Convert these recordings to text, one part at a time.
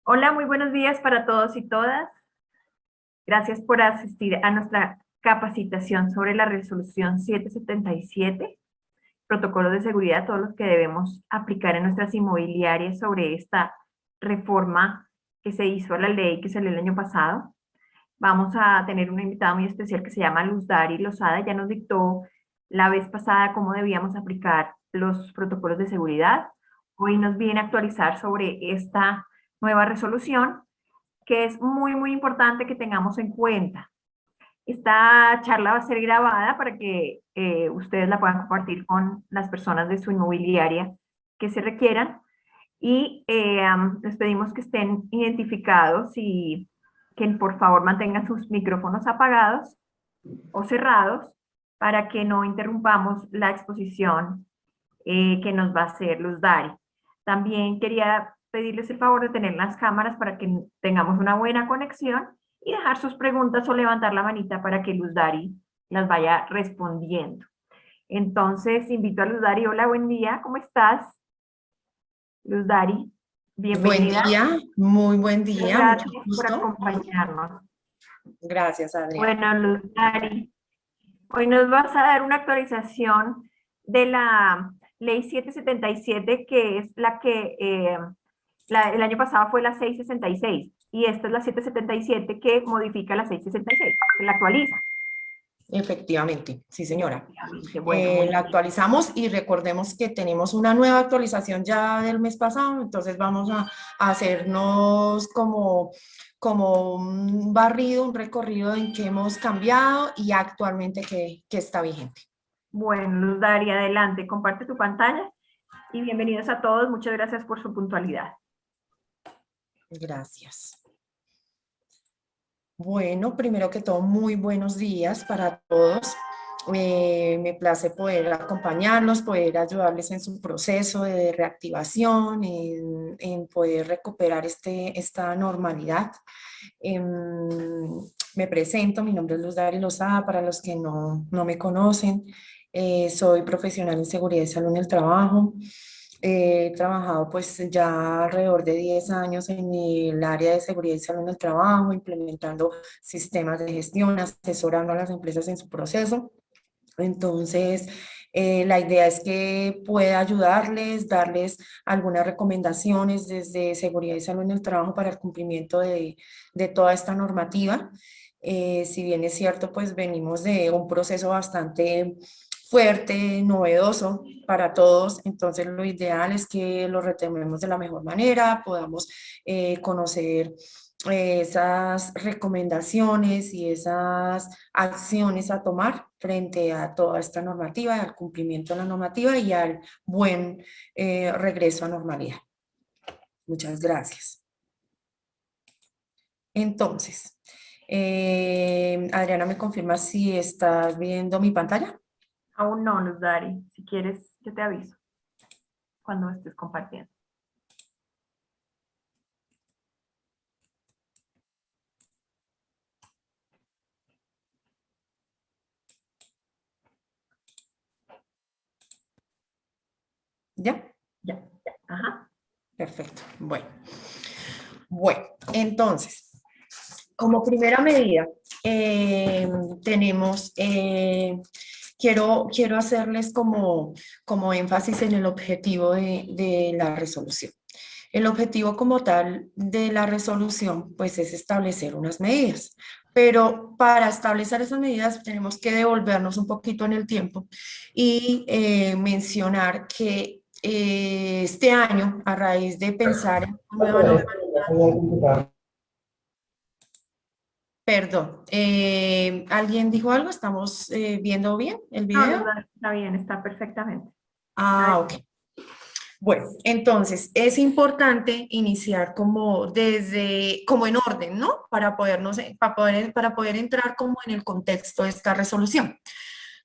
Hola, muy buenos días para todos y todas. Gracias por asistir a nuestra capacitación sobre la resolución 777, protocolo de seguridad, todos los que debemos aplicar en nuestras inmobiliarias sobre esta reforma que se hizo a la ley que salió el año pasado. Vamos a tener una invitada muy especial que se llama Luz Dari Lozada. Ya nos dictó la vez pasada cómo debíamos aplicar los protocolos de seguridad. Hoy nos viene a actualizar sobre esta nueva resolución que es muy, muy importante que tengamos en cuenta. Esta charla va a ser grabada para que ustedes la puedan compartir con las personas de su inmobiliaria que se requieran y les pedimos que estén identificados y que por favor mantengan sus micrófonos apagados o cerrados para que no interrumpamos la exposición que nos va a hacer Luz Dari. También quería pedirles el favor de tener las cámaras para que tengamos una buena conexión y dejar sus preguntas o levantar la manita para que Luz Dari las vaya respondiendo. Entonces, invito a Luz Dari. Hola, buen día, ¿cómo estás? Luz Dari, Buen bienvenida. día, muy buen Muchas día, mucho gracias por gusto. acompañarnos. Gracias, Adriana. Bueno, Luz Dari, hoy nos vas a dar una actualización de la ley 777, que es la que el año pasado fue la 666, y esta es la 777 que modifica la 666, que la actualiza. Efectivamente, sí, señora. Efectivamente, bueno, muy La bien. actualizamos y recordemos que tenemos una nueva actualización ya del mes pasado, entonces vamos a hacernos como un barrido, un recorrido en qué hemos cambiado y actualmente qué está vigente. Bueno, Luz Daria, adelante, comparte tu pantalla y bienvenidos a todos. Muchas gracias por su puntualidad. Gracias. Bueno, primero que todo, muy buenos días para todos. Me place poder acompañarlos, poder ayudarles en su proceso de reactivación, en poder recuperar esta normalidad. Me presento, mi nombre es Luz Dari Lozada, para los que no me conocen. Soy profesional en seguridad y salud en el trabajo. He trabajado pues ya alrededor de 10 años en el área de seguridad y salud en el trabajo, implementando sistemas de gestión, asesorando a las empresas en su proceso. Entonces, la idea es que pueda ayudarles, darles algunas recomendaciones desde seguridad y salud en el trabajo para el cumplimiento de toda esta normativa. Si bien es cierto, pues venimos de un proceso bastante fuerte, novedoso para todos, entonces lo ideal es que lo retomemos de la mejor manera, podamos conocer esas recomendaciones y esas acciones a tomar frente a toda esta normativa, al cumplimiento de la normativa y al buen regreso a normalidad. Muchas gracias. Entonces, Adriana, ¿me confirma si estás viendo mi pantalla? Aún no, Luz Dari. Si quieres, yo te aviso cuando estés compartiendo. ¿Ya? Ya, ya. Ajá. Perfecto. Bueno, entonces, como primera medida, tenemos, quiero hacerles como énfasis en el objetivo de la resolución. El objetivo como tal de la resolución, pues, es establecer unas medidas. Pero para establecer esas medidas tenemos que devolvernos un poquito en el tiempo y mencionar que este año, a raíz de pensar en una nueva norma. Perdón, ¿alguien dijo algo? ¿Estamos viendo bien el No, Luz video? Dari, está bien, está perfectamente. Ah, ok. Bueno, entonces es importante iniciar como en orden, ¿no? Para poder entrar como en el contexto de esta resolución.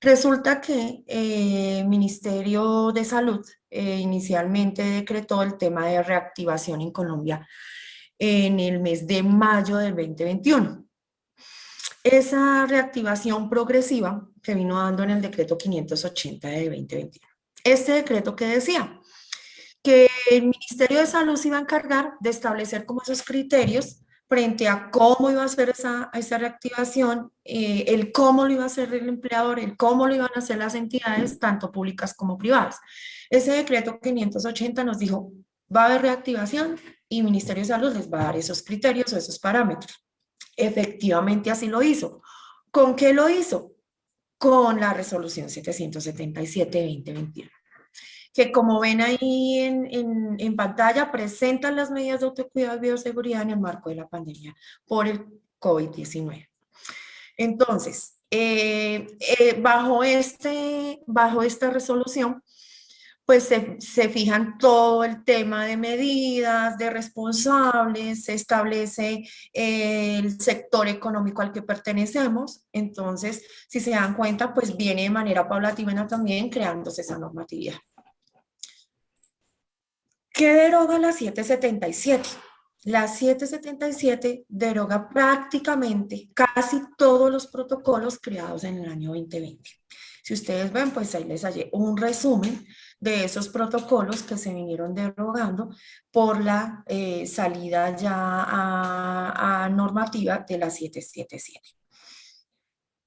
Resulta que el Ministerio de Salud inicialmente decretó el tema de reactivación en Colombia en el mes de mayo del 2021. Esa reactivación progresiva se vino dando en el decreto 580 de 2021. Este decreto, ¿qué decía? que el Ministerio de Salud se iba a encargar de establecer como esos criterios frente a cómo iba a ser esa reactivación, el cómo lo iba a hacer el empleador, el cómo lo iban a hacer las entidades, tanto públicas como privadas. Ese decreto 580 nos dijo, va a haber reactivación y el Ministerio de Salud les va a dar esos criterios o esos parámetros. Efectivamente así lo hizo. ¿Con qué lo hizo? Con la resolución 777-2021, que como ven ahí en pantalla, presentan las medidas de autocuidado y bioseguridad en el marco de la pandemia por el COVID-19. Entonces, bajo esta resolución, pues se fijan todo el tema de medidas, de responsables, se establece el sector económico al que pertenecemos. Entonces, si se dan cuenta, pues viene de manera paulatina también creándose esa normatividad. ¿Qué deroga la 777? La 777 deroga prácticamente casi todos los protocolos creados en el año 2020. Si ustedes ven, pues ahí les hallé un resumen de esos protocolos que se vinieron derogando por la salida ya a normativa de la 777.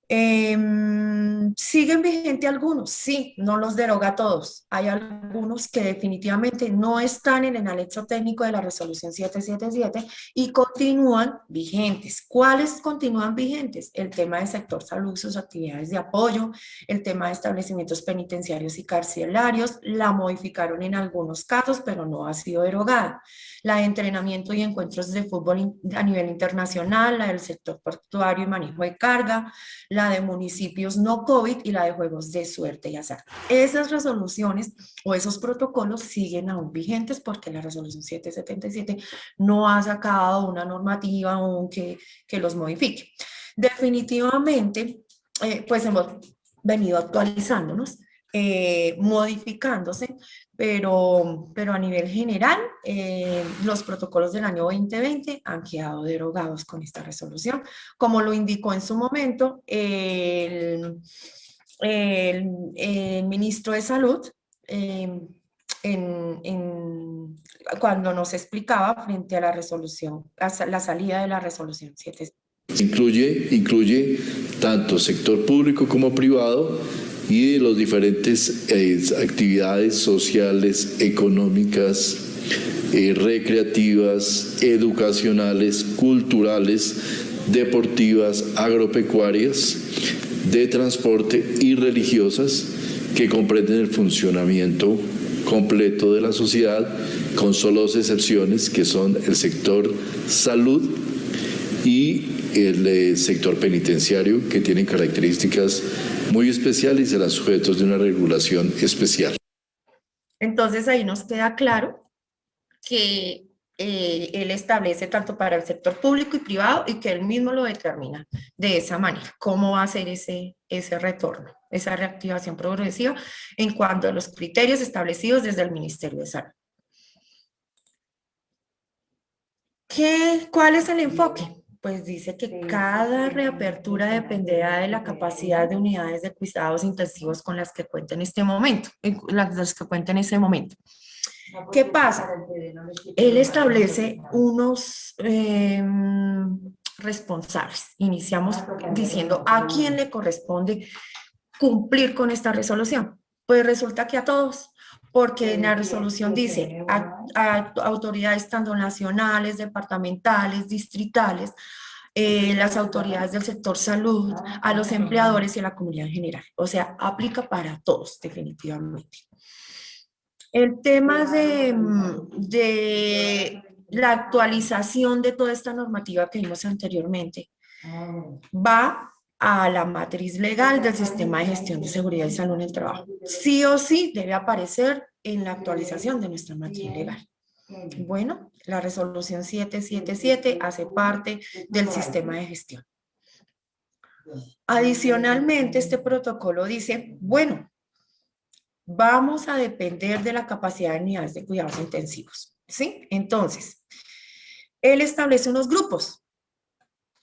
¿Siguen vigentes algunos? Sí, no los deroga todos. Hay algunos que definitivamente no están en el anexo técnico de la resolución 777 y continúan vigentes. ¿Cuáles continúan vigentes? El tema del sector salud, sus actividades de apoyo, el tema de establecimientos penitenciarios y carcelarios, la modificaron en algunos casos, pero no ha sido derogada. La de entrenamiento y encuentros de fútbol a nivel internacional, la del sector portuario y manejo de carga, la de municipios no COVID y la de juegos de suerte y azar. Esas resoluciones o esos protocolos siguen aún vigentes porque la resolución 777 no ha sacado una normativa aún que los modifique. Definitivamente, pues hemos venido actualizándonos, modificándose, pero a nivel general, los protocolos del año 2020 han quedado derogados con esta resolución, como lo indicó en su momento el ministro de Salud, cuando nos explicaba frente a la resolución, la salida de la resolución 7. Incluye tanto sector público como privado y de las diferentes actividades sociales, económicas, recreativas, educacionales, culturales, deportivas, agropecuarias, de transporte y religiosas que comprenden el funcionamiento completo de la sociedad, con solo dos excepciones que son el sector salud y el sector penitenciario, que tienen características muy especiales y serán sujetos de una regulación especial. Entonces ahí nos queda claro que él establece tanto para el sector público y privado y que él mismo lo determina de esa manera, cómo va a ser ese retorno, esa reactivación progresiva en cuanto a los criterios establecidos desde el Ministerio de Salud. ¿Cuál es el enfoque? Pues dice que cada reapertura dependerá de la capacidad de unidades de cuidados intensivos con las que cuenta en este momento, ¿Qué pasa? Él establece unos responsables. Iniciamos diciendo a quién le corresponde cumplir con esta resolución. Pues resulta que a todos, porque en la resolución dice a autoridades tanto nacionales, departamentales, distritales, las autoridades del sector salud, a los empleadores y a la comunidad en general. O sea, aplica para todos, definitivamente. El tema de la actualización de toda esta normativa que vimos anteriormente va a la matriz legal del sistema de gestión de seguridad y salud en el trabajo. Sí o sí debe aparecer en la actualización de nuestra matriz legal. Bueno, la resolución 777 hace parte del sistema de gestión. Adicionalmente, este protocolo dice, bueno, vamos a depender de la capacidad de unidades de cuidados intensivos, ¿sí? Entonces, él establece unos grupos.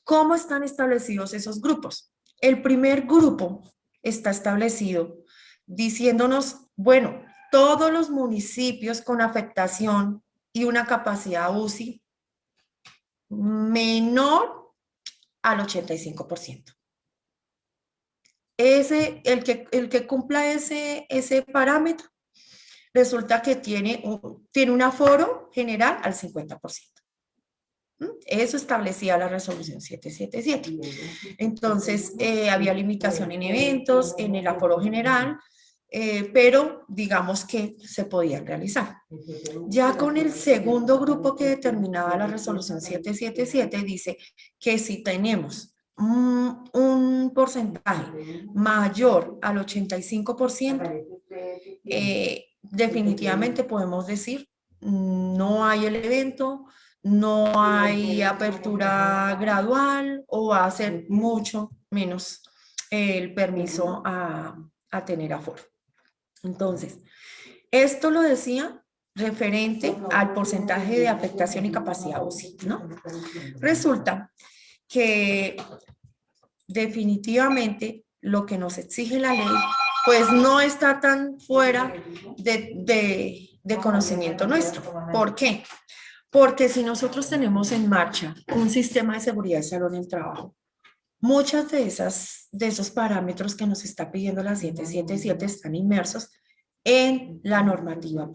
¿Cómo están establecidos esos grupos? El primer grupo está establecido diciéndonos, bueno, todos los municipios con afectación y una capacidad UCI menor al 85%. El que cumpla ese parámetro, resulta que tiene un aforo general al 50%. Eso establecía la resolución 777. Entonces, había limitación en eventos, en el aforo general, pero digamos que se podía realizar. Ya con el segundo grupo que determinaba la resolución 777, dice que si tenemos un porcentaje mayor al 85%, definitivamente podemos decir no hay el evento, no hay apertura gradual o va a ser mucho menos el permiso a tener aforo. Entonces, esto lo decía referente al porcentaje de afectación y capacidad UCI, ¿no? Resulta que definitivamente lo que nos exige la ley, pues no está tan fuera de conocimiento nuestro. ¿Por qué? Porque si nosotros tenemos en marcha un sistema de seguridad de salud en el trabajo, muchas de esos parámetros que nos está pidiendo la 777 están inmersos en la normativa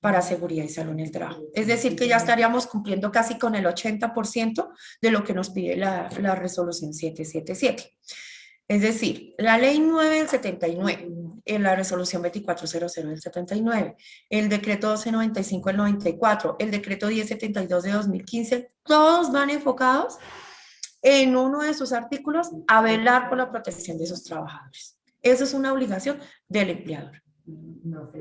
para seguridad y salud en el trabajo. Es decir, que ya estaríamos cumpliendo casi con el 80% de lo que nos pide la resolución 777. Es decir, la ley 9 del 79, en la resolución 2400 del 79, el decreto 1295 del 94, el decreto 1072 de 2015, todos van enfocados en uno de sus artículos a velar por la protección de sus trabajadores. Eso es una obligación del empleador.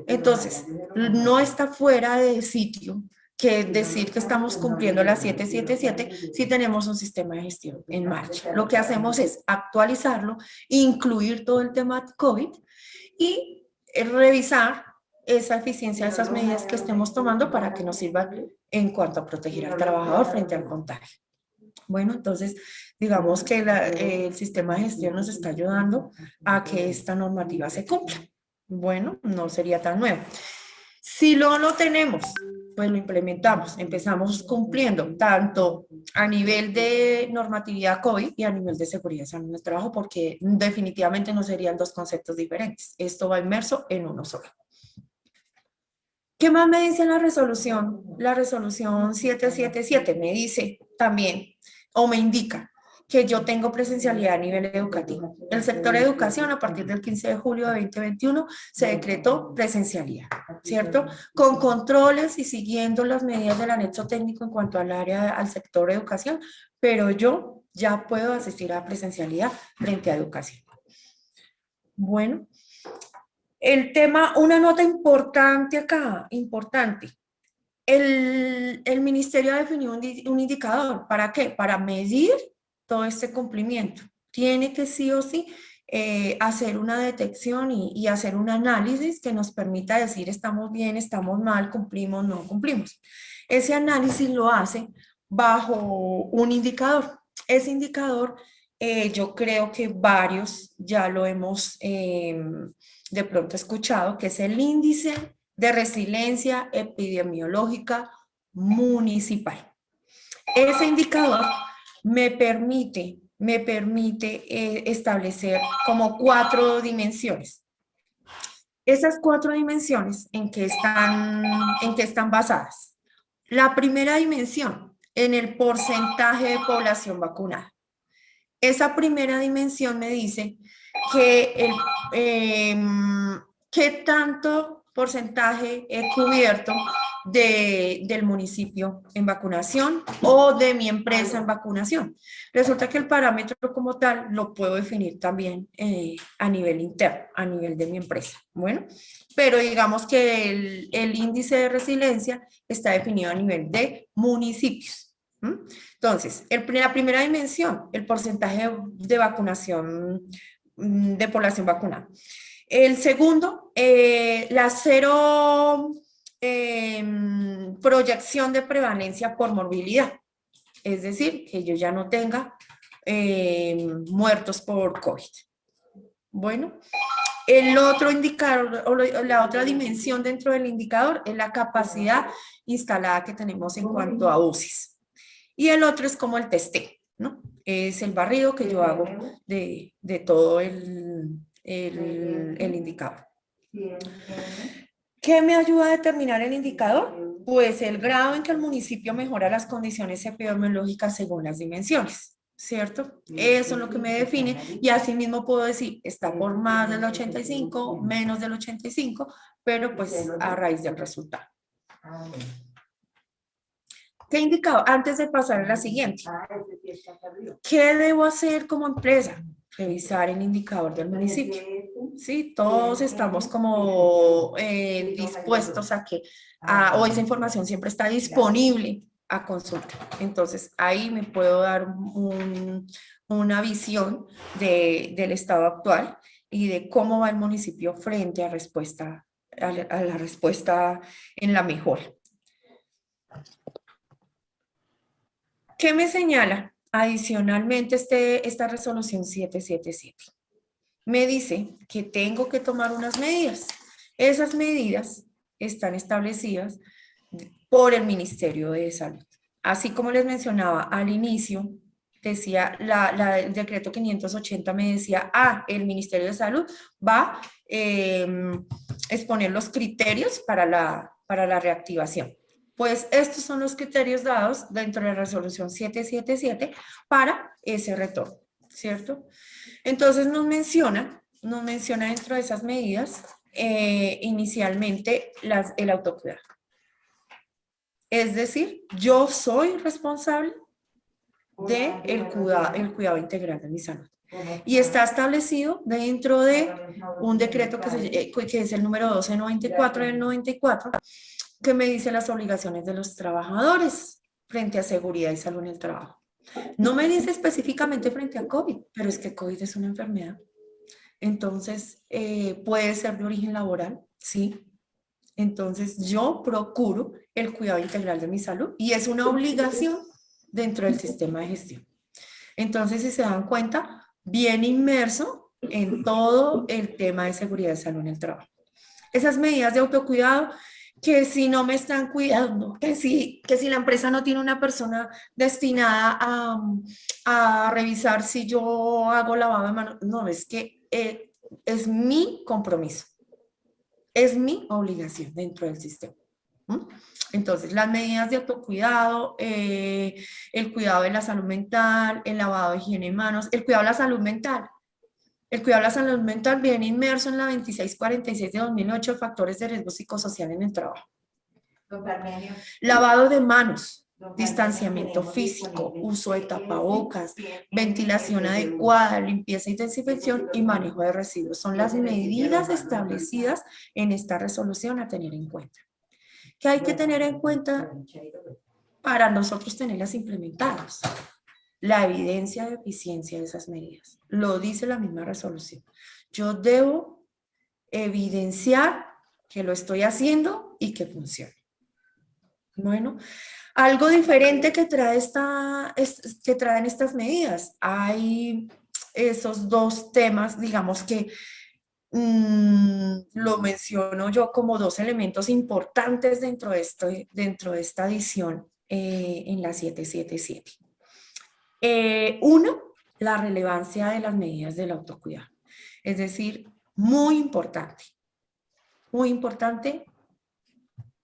Entonces, no está fuera de sitio que decir que estamos cumpliendo la 777 si tenemos un sistema de gestión en marcha. Lo que hacemos es actualizarlo, incluir todo el tema COVID y revisar esa eficiencia de esas medidas que estemos tomando para que nos sirvan en cuanto a proteger al trabajador frente al contagio. Bueno, entonces, digamos que el sistema de gestión nos está ayudando a que esta normativa se cumpla. Bueno, no sería tan nuevo. Si no lo tenemos, pues lo implementamos. Empezamos cumpliendo tanto a nivel de normatividad COVID y a nivel de seguridad y salud en el trabajo, porque definitivamente no serían dos conceptos diferentes. Esto va inmerso en uno solo. ¿Qué más me dice la resolución? La resolución 777 me dice también, o me indica, que yo tengo presencialidad a nivel educativo. El sector educación, a partir del 15 de julio de 2021, se decretó presencialidad, ¿cierto? Con controles y siguiendo las medidas del anexo técnico en cuanto al sector educación, pero yo ya puedo asistir a presencialidad frente a educación. Bueno. El tema, una nota importante acá, importante. El ministerio ha definido un indicador. ¿Para qué? Para medir todo este cumplimiento. Tiene que sí o sí hacer una detección y hacer un análisis que nos permita decir estamos bien, estamos mal, cumplimos, no cumplimos. Ese análisis lo hace bajo un indicador. Ese indicador yo creo que varios ya lo hemos de pronto escuchado, que es el índice de resiliencia epidemiológica municipal. Ese indicador me permite establecer como 4 dimensiones. Esas 4 dimensiones, ¿en qué están basadas? La primera dimensión, en el porcentaje de población vacunada. Esa primera dimensión me dice que qué tanto porcentaje he cubierto del municipio en vacunación o de mi empresa en vacunación. Resulta que el parámetro como tal lo puedo definir también a nivel interno, a nivel de mi empresa. Bueno, pero digamos que el índice de resiliencia está definido a nivel de municipios. Entonces, la primera dimensión, el porcentaje de vacunación de población vacunada. El segundo, la cero proyección de prevalencia por morbilidad. Es decir, que yo ya no tenga muertos por COVID. Bueno, El otro indicador o la otra dimensión dentro del indicador es la capacidad instalada que tenemos en cuanto a UCIs. Y el otro es como el testeo, ¿no? Es el barrido que yo hago de todo el indicador. ¿Qué me ayuda a determinar el indicador? Pues el grado en que el municipio mejora las condiciones epidemiológicas según las dimensiones, ¿cierto? Eso es lo que me define y así mismo puedo decir, está por más del 85, menos del 85, pero pues a raíz del resultado. ¿Qué indicador? Antes de pasar a la siguiente. ¿Qué debo hacer como empresa? Revisar el indicador del municipio. Sí, todos estamos como dispuestos a que o esa información siempre está disponible a consulta. Entonces, ahí me puedo dar una visión del estado actual y de cómo va el municipio frente a la respuesta en la mejora. ¿Qué me señala? Adicionalmente, esta resolución 777. Me dice que tengo que tomar unas medidas. Esas medidas están establecidas por el Ministerio de Salud. Así como les mencionaba al inicio, decía, el decreto 580 me decía, el Ministerio de Salud va a exponer los criterios para la reactivación. Pues estos son los criterios dados dentro de la resolución 777 para ese retorno, ¿cierto? Entonces nos menciona dentro de esas medidas inicialmente el autocuidado. Es decir, yo soy responsable del cuidado integral de mi salud. Y está establecido dentro de un decreto que es el número 1294 del 94, que me dice las obligaciones de los trabajadores frente a seguridad y salud en el trabajo. No me dice específicamente frente a COVID, pero es que COVID es una enfermedad. Entonces, puede ser de origen laboral, sí. Entonces, yo procuro el cuidado integral de mi salud y es una obligación dentro del sistema de gestión. Entonces, si se dan cuenta, bien inmerso en todo el tema de seguridad y salud en el trabajo. Esas medidas de autocuidado, que si no me están cuidando, que si la empresa no tiene una persona destinada a revisar si yo hago lavado de manos, no, es que es mi compromiso, es mi obligación dentro del sistema. Entonces, las medidas de autocuidado, el cuidado de la salud mental, el lavado de higiene de manos, el cuidado de la salud mental. El cuidado de la salud mental viene inmerso en la 2646 de 2008, factores de riesgo psicosocial en el trabajo. Lavado de manos, distanciamiento físico, uso de tapabocas, ventilación adecuada, limpieza y desinfección y manejo de residuos. Son las medidas establecidas en esta resolución a tener en cuenta. ¿Qué hay que tener en cuenta para nosotros tenerlas implementadas? La evidencia de eficiencia de esas medidas. Lo dice la misma resolución. Yo debo evidenciar que lo estoy haciendo y que funciona. Bueno, algo diferente que traen estas medidas. Hay esos dos temas, digamos que lo menciono yo como dos elementos importantes dentro de esta edición en la 777. Uno, la relevancia de las medidas del autocuidado. Es decir, muy importante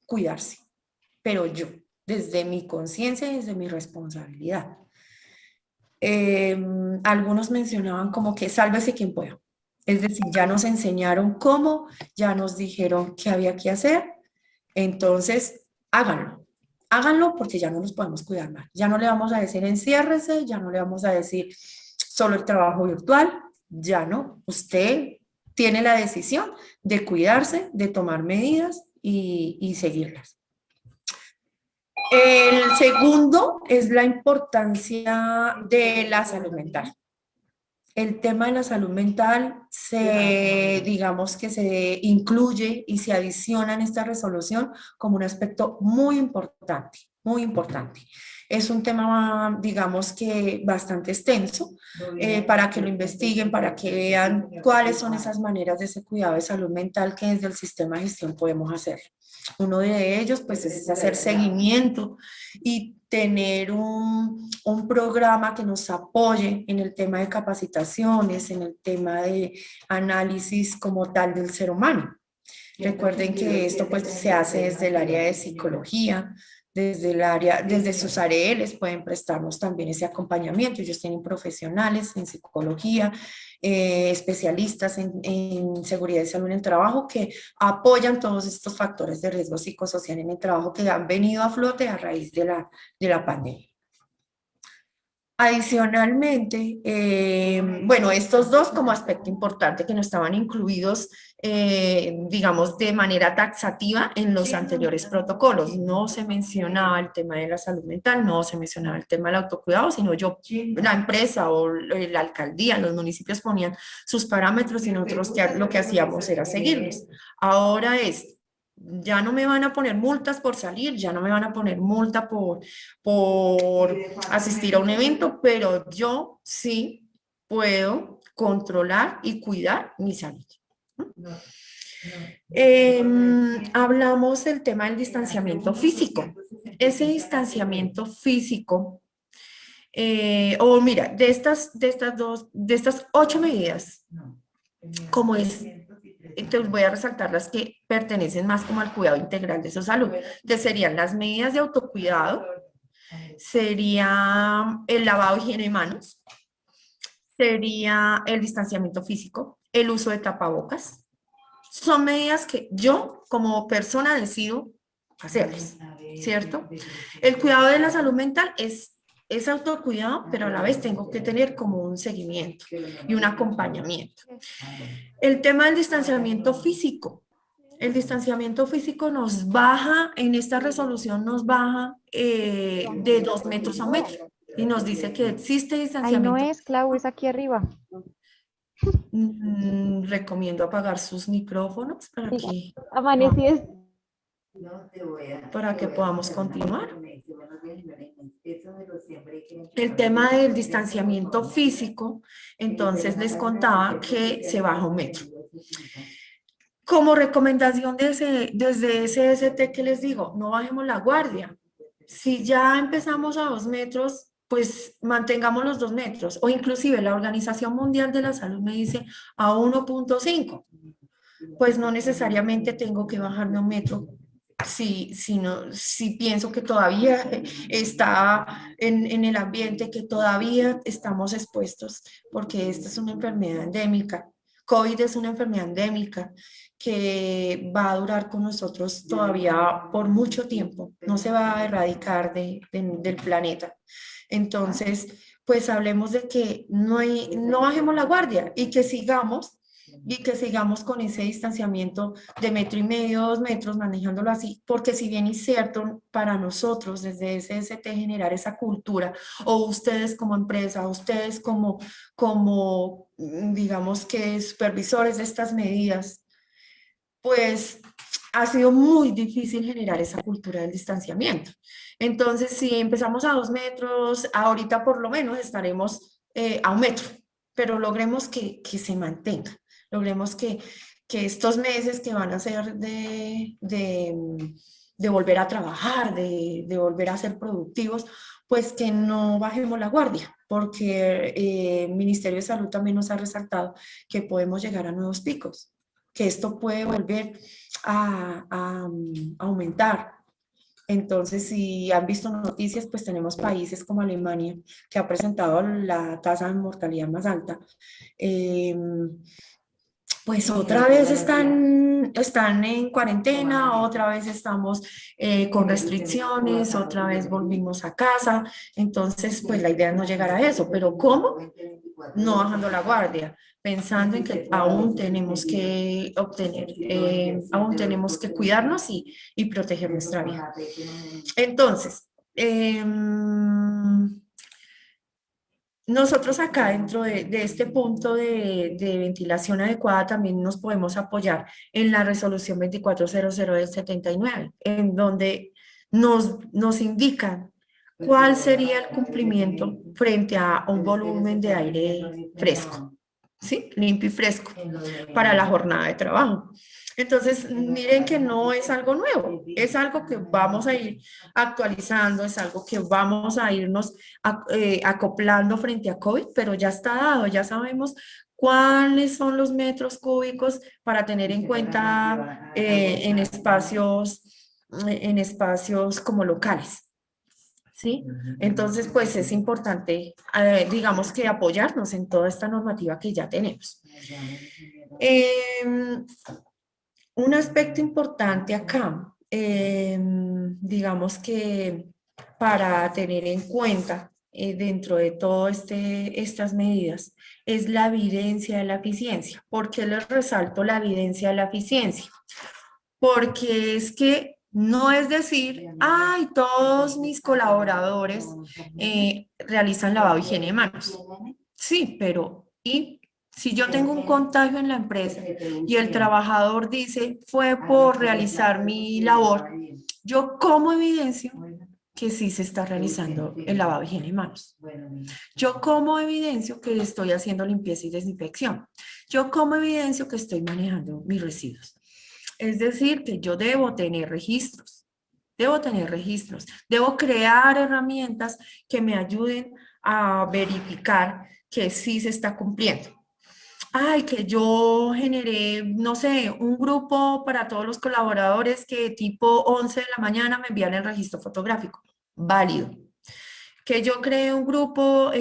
cuidarse, pero yo, desde mi conciencia y desde mi responsabilidad. Algunos mencionaban como que sálvese quien pueda. Es decir, ya nos enseñaron cómo, ya nos dijeron qué había que hacer, entonces háganlo. Háganlo porque ya no nos podemos cuidar más. Ya no le vamos a decir enciérrese, ya no le vamos a decir solo el trabajo virtual, ya no. Usted tiene la decisión de cuidarse, de tomar medidas y seguirlas. El segundo es la importancia de la salud mental. El tema de la salud mental digamos que se incluye y se adiciona en esta resolución como un aspecto muy importante muy importante. Es un tema, digamos que bastante extenso, para que lo investiguen, para que vean cuáles son esas maneras de ese cuidado de salud mental que desde el sistema de gestión podemos hacer. Uno de ellos, pues, es hacer seguimiento y tener un programa que nos apoye en el tema de capacitaciones, en el tema de análisis como tal del ser humano. Recuerden que esto pues se hace desde el área de psicología, desde sus ARLs pueden prestarnos también ese acompañamiento. Ellos tienen profesionales en psicología, especialistas en seguridad y salud en el trabajo que apoyan todos estos factores de riesgo psicosocial en el trabajo que han venido a flote a raíz de la pandemia. Adicionalmente, bueno, estos dos como aspecto importante que no estaban incluidos, digamos, de manera taxativa en los anteriores protocolos. No se mencionaba el tema de la salud mental, no se mencionaba el tema del autocuidado, sino la empresa o la alcaldía, los municipios ponían sus parámetros y nosotros lo que hacíamos era seguirlos. Ahora ya no me van a poner multas por salir, ya no me van a poner multa por asistir a un evento, pero yo sí puedo controlar y cuidar mi salud. Hablamos del tema del distanciamiento físico. Ese distanciamiento físico, mira, de estas 8 medidas, como entonces voy a resaltar las que pertenecen más como al cuidado integral de su salud, que serían las medidas de autocuidado, sería el lavado, higiene de manos, sería el distanciamiento físico, el uso de tapabocas. Son medidas que yo como persona decido hacerlas, ¿cierto? El cuidado de la salud mental es autocuidado, pero a la vez tengo que tener como un seguimiento y un acompañamiento. El tema del distanciamiento físico. El distanciamiento físico nos baja, en esta resolución nos baja de 2 metros a 1 metro. Y nos dice que existe distanciamiento. Ahí no es, Clau, es aquí arriba. Recomiendo apagar sus micrófonos para que podamos continuar. El tema del distanciamiento físico, entonces les contaba que se baja 1 metro. Como recomendación desde ese ST que les digo, no bajemos la guardia. Si ya empezamos a 2 metros, pues mantengamos los 2 metros. O inclusive la Organización Mundial de la Salud me dice a 1.5. Pues no necesariamente tengo que bajarme 1 metro. Si pienso que todavía está en el ambiente, que todavía estamos expuestos, porque esta es una enfermedad endémica. COVID es una enfermedad endémica que va a durar con nosotros todavía por mucho tiempo, no se va a erradicar del planeta. Entonces, pues hablemos de que no bajemos la guardia y que sigamos con ese distanciamiento de 1,5 metros, 2 metros, manejándolo así, porque si bien es cierto para nosotros desde SST generar esa cultura, o ustedes como empresa, ustedes como digamos que supervisores de estas medidas, pues ha sido muy difícil generar esa cultura del distanciamiento. Entonces, si empezamos a 2 metros, ahorita por lo menos estaremos a 1 metro, pero logremos que se mantenga. Logremos que estos meses que van a ser de volver a trabajar, de volver a ser productivos, pues que no bajemos la guardia, porque el Ministerio de Salud también nos ha resaltado que podemos llegar a nuevos picos, que esto puede volver a aumentar. Entonces, si han visto noticias, pues tenemos países como Alemania, que ha presentado la tasa de mortalidad más alta. Pues otra vez están en cuarentena, otra vez estamos con restricciones, otra vez volvimos a casa. Entonces, pues la idea es no llegar a eso. ¿Pero cómo? No bajando la guardia, pensando en que aún tenemos que aún tenemos que cuidarnos y proteger nuestra vida. Entonces, nosotros acá dentro de este punto de ventilación adecuada también nos podemos apoyar en la resolución 2400 del 79, en donde nos indican cuál sería el cumplimiento frente a un volumen de aire fresco, ¿sí? Limpio y fresco para la jornada de trabajo. Entonces, miren que no es algo nuevo, es algo que vamos a ir actualizando, es algo que vamos a irnos acoplando frente a COVID, pero ya está dado, ya sabemos cuáles son los metros cúbicos para tener en cuenta en espacios como locales. ¿Sí? Entonces, pues es importante, digamos que apoyarnos en toda esta normativa que ya tenemos. Un aspecto importante acá, digamos que para tener en cuenta dentro de todas estas medidas, es la evidencia de la eficiencia. ¿Por qué les resalto la evidencia de la eficiencia? Porque es que no es decir, ay, todos mis colaboradores realizan lavado y higiene de manos. Sí, pero ¿y si yo tengo un contagio en la empresa y el trabajador dice, fue por realizar mi labor, yo cómo evidencio que sí se está realizando el lavado de higiene de manos? Yo cómo evidencio que estoy haciendo limpieza y desinfección? Yo cómo evidencio que estoy manejando mis residuos? Es decir, que yo debo tener registros, debo crear herramientas que me ayuden a verificar que sí se está cumpliendo. Ay, que yo generé, no sé, un grupo para todos los colaboradores que tipo 11 de la mañana me envían el registro fotográfico. Válido. Que yo cree un grupo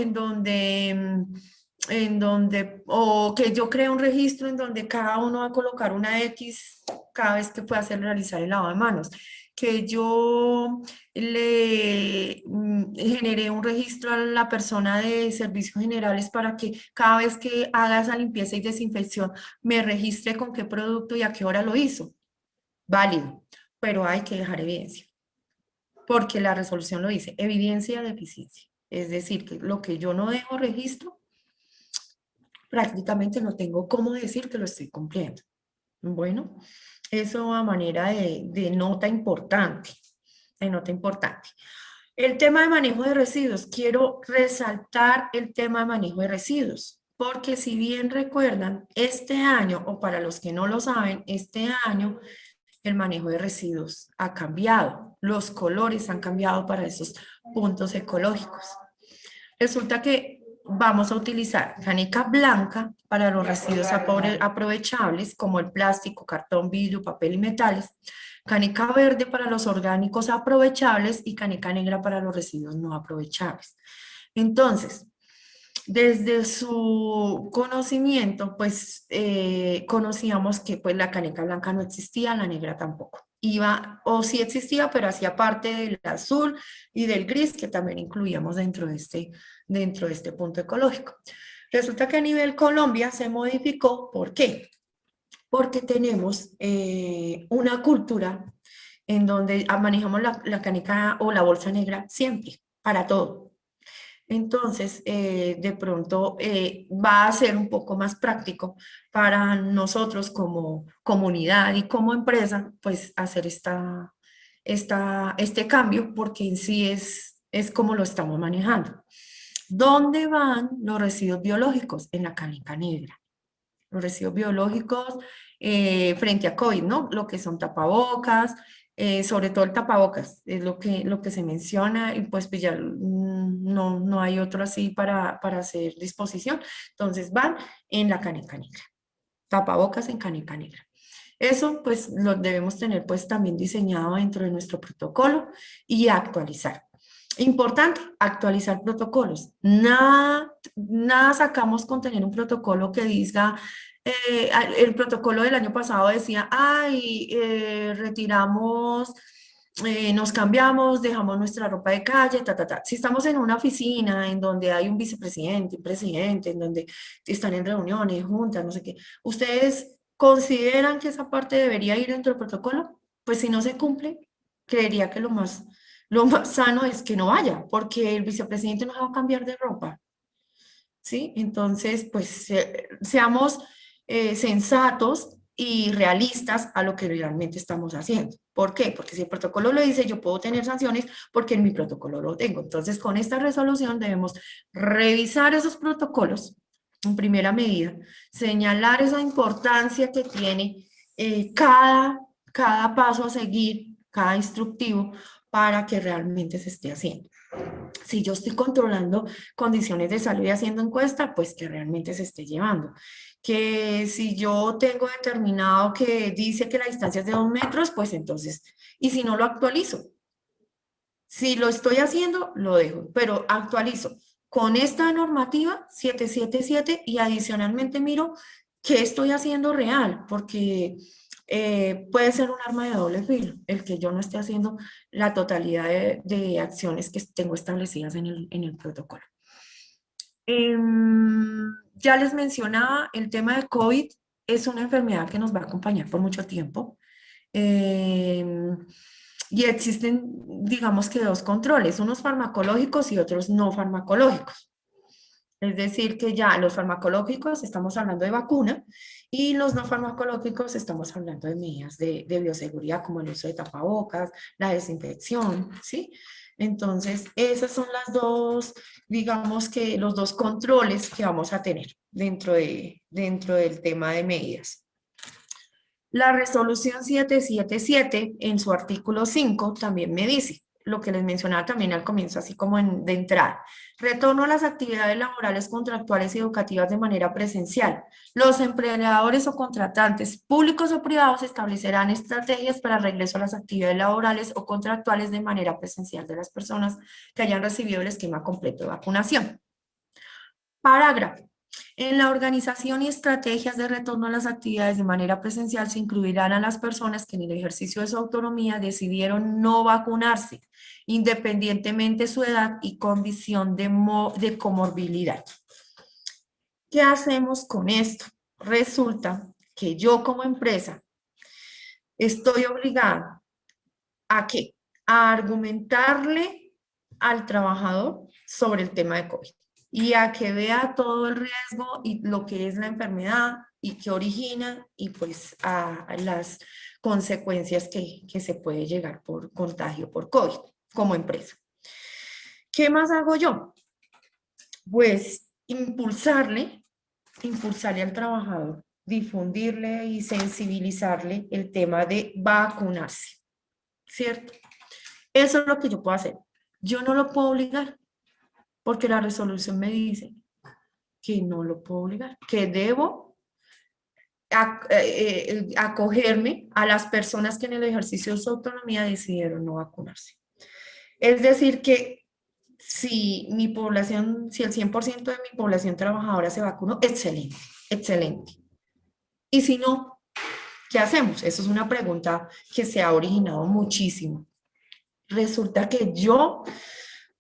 o que yo cree un registro en donde cada uno va a colocar una X cada vez que pueda hacer realizar el lavado de manos. Que yo generé un registro a la persona de servicios generales para que cada vez que haga esa limpieza y desinfección me registre con qué producto y a qué hora lo hizo. Válido, pero hay que dejar evidencia, porque la resolución lo dice, evidencia de eficiencia. Es decir, que lo que yo no dejo registro, prácticamente no tengo cómo decir que lo estoy cumpliendo. Bueno, eso a manera de nota importante, El tema de manejo de residuos, quiero resaltar el tema de manejo de residuos, porque si bien recuerdan, este año, o para los que no lo saben, este año el manejo de residuos ha cambiado, los colores han cambiado para esos puntos ecológicos. Resulta que vamos a utilizar caneca blanca para los residuos aprovechables como el plástico, cartón, vidrio, papel y metales, caneca verde para los orgánicos aprovechables y caneca negra para los residuos no aprovechables. Entonces, desde su conocimiento, pues conocíamos que pues la caneca blanca no existía, la negra tampoco. Iba, o sí existía, pero hacía parte del azul y del gris, que también incluíamos dentro de este punto ecológico. Resulta que a nivel Colombia se modificó. ¿Por qué? Porque tenemos una cultura en donde manejamos la caneca o la bolsa negra siempre, para todo. Entonces, de pronto va a ser un poco más práctico para nosotros como comunidad y como empresa, pues hacer este cambio, porque en sí es como lo estamos manejando. ¿Dónde van los residuos biológicos? En la caneca negra. Los residuos biológicos frente a COVID, ¿no? Lo que son tapabocas, sobre todo el tapabocas, es lo que se menciona y pues ya no hay otro así para hacer disposición. Entonces van en la caneca negra, tapabocas en caneca negra. Eso pues lo debemos tener pues también diseñado dentro de nuestro protocolo y actualizar. Importante, actualizar protocolos. Nada sacamos con tener un protocolo que diga, el protocolo del año pasado decía, ay, retiramos, nos cambiamos, dejamos nuestra ropa de calle, Si estamos en una oficina en donde hay un vicepresidente, un presidente, en donde están en reuniones, juntas, no sé qué, ¿ustedes consideran que esa parte debería ir dentro del protocolo? Pues si no se cumple, creería que lo más sano es que no vaya, porque el vicepresidente no va a cambiar de ropa, ¿sí? Entonces, pues seamos sensatos y realistas a lo que realmente estamos haciendo. ¿Por qué? Porque si el protocolo lo dice, yo puedo tener sanciones porque en mi protocolo lo tengo. Entonces, con esta resolución debemos revisar esos protocolos en primera medida, señalar esa importancia que tiene cada paso a seguir, cada instructivo, para que realmente se esté haciendo. Si yo estoy controlando condiciones de salud y haciendo encuesta, pues que realmente se esté llevando. Que si yo tengo determinado que dice que la distancia es de 2 metros, pues entonces, y si no lo actualizo. Si lo estoy haciendo, lo dejo, pero actualizo con esta normativa 777 y adicionalmente miro qué estoy haciendo real, porque puede ser un arma de doble filo, el que yo no esté haciendo la totalidad de acciones que tengo establecidas en el protocolo. Ya les mencionaba, el tema de COVID es una enfermedad que nos va a acompañar por mucho tiempo. Y existen, digamos que dos controles, unos farmacológicos y otros no farmacológicos. Es decir, que ya los farmacológicos estamos hablando de vacuna y los no farmacológicos estamos hablando de medidas de bioseguridad como el uso de tapabocas, la desinfección, ¿sí? Entonces, esas son las dos, digamos que los dos controles que vamos a tener dentro del tema de medidas. La resolución 777 en su artículo 5 también me dice lo que les mencionaba también al comienzo, así como de entrada. Retorno a las actividades laborales, contractuales y educativas de manera presencial. Los empleadores o contratantes públicos o privados establecerán estrategias para el regreso a las actividades laborales o contractuales de manera presencial de las personas que hayan recibido el esquema completo de vacunación. Parágrafo. En la organización y estrategias de retorno a las actividades de manera presencial se incluirán a las personas que en el ejercicio de su autonomía decidieron no vacunarse, independientemente de su edad y condición de comorbilidad. ¿Qué hacemos con esto? Resulta que yo como empresa estoy obligada ¿a qué? A argumentarle al trabajador sobre el tema de COVID y a que vea todo el riesgo y lo que es la enfermedad y que origina y pues a las consecuencias que se puede llegar por contagio por COVID como empresa. ¿Qué más hago yo? Pues impulsarle al trabajador, difundirle y sensibilizarle el tema de vacunarse, ¿cierto? Eso es lo que yo puedo hacer. Yo no lo puedo obligar, porque la resolución me dice que no lo puedo obligar, que debo acogerme a las personas que en el ejercicio de su autonomía decidieron no vacunarse. Es decir, que si mi población, si el 100% de mi población trabajadora se vacunó, excelente, excelente. Y si no, ¿qué hacemos? Eso es una pregunta que se ha originado muchísimo. Resulta que yo,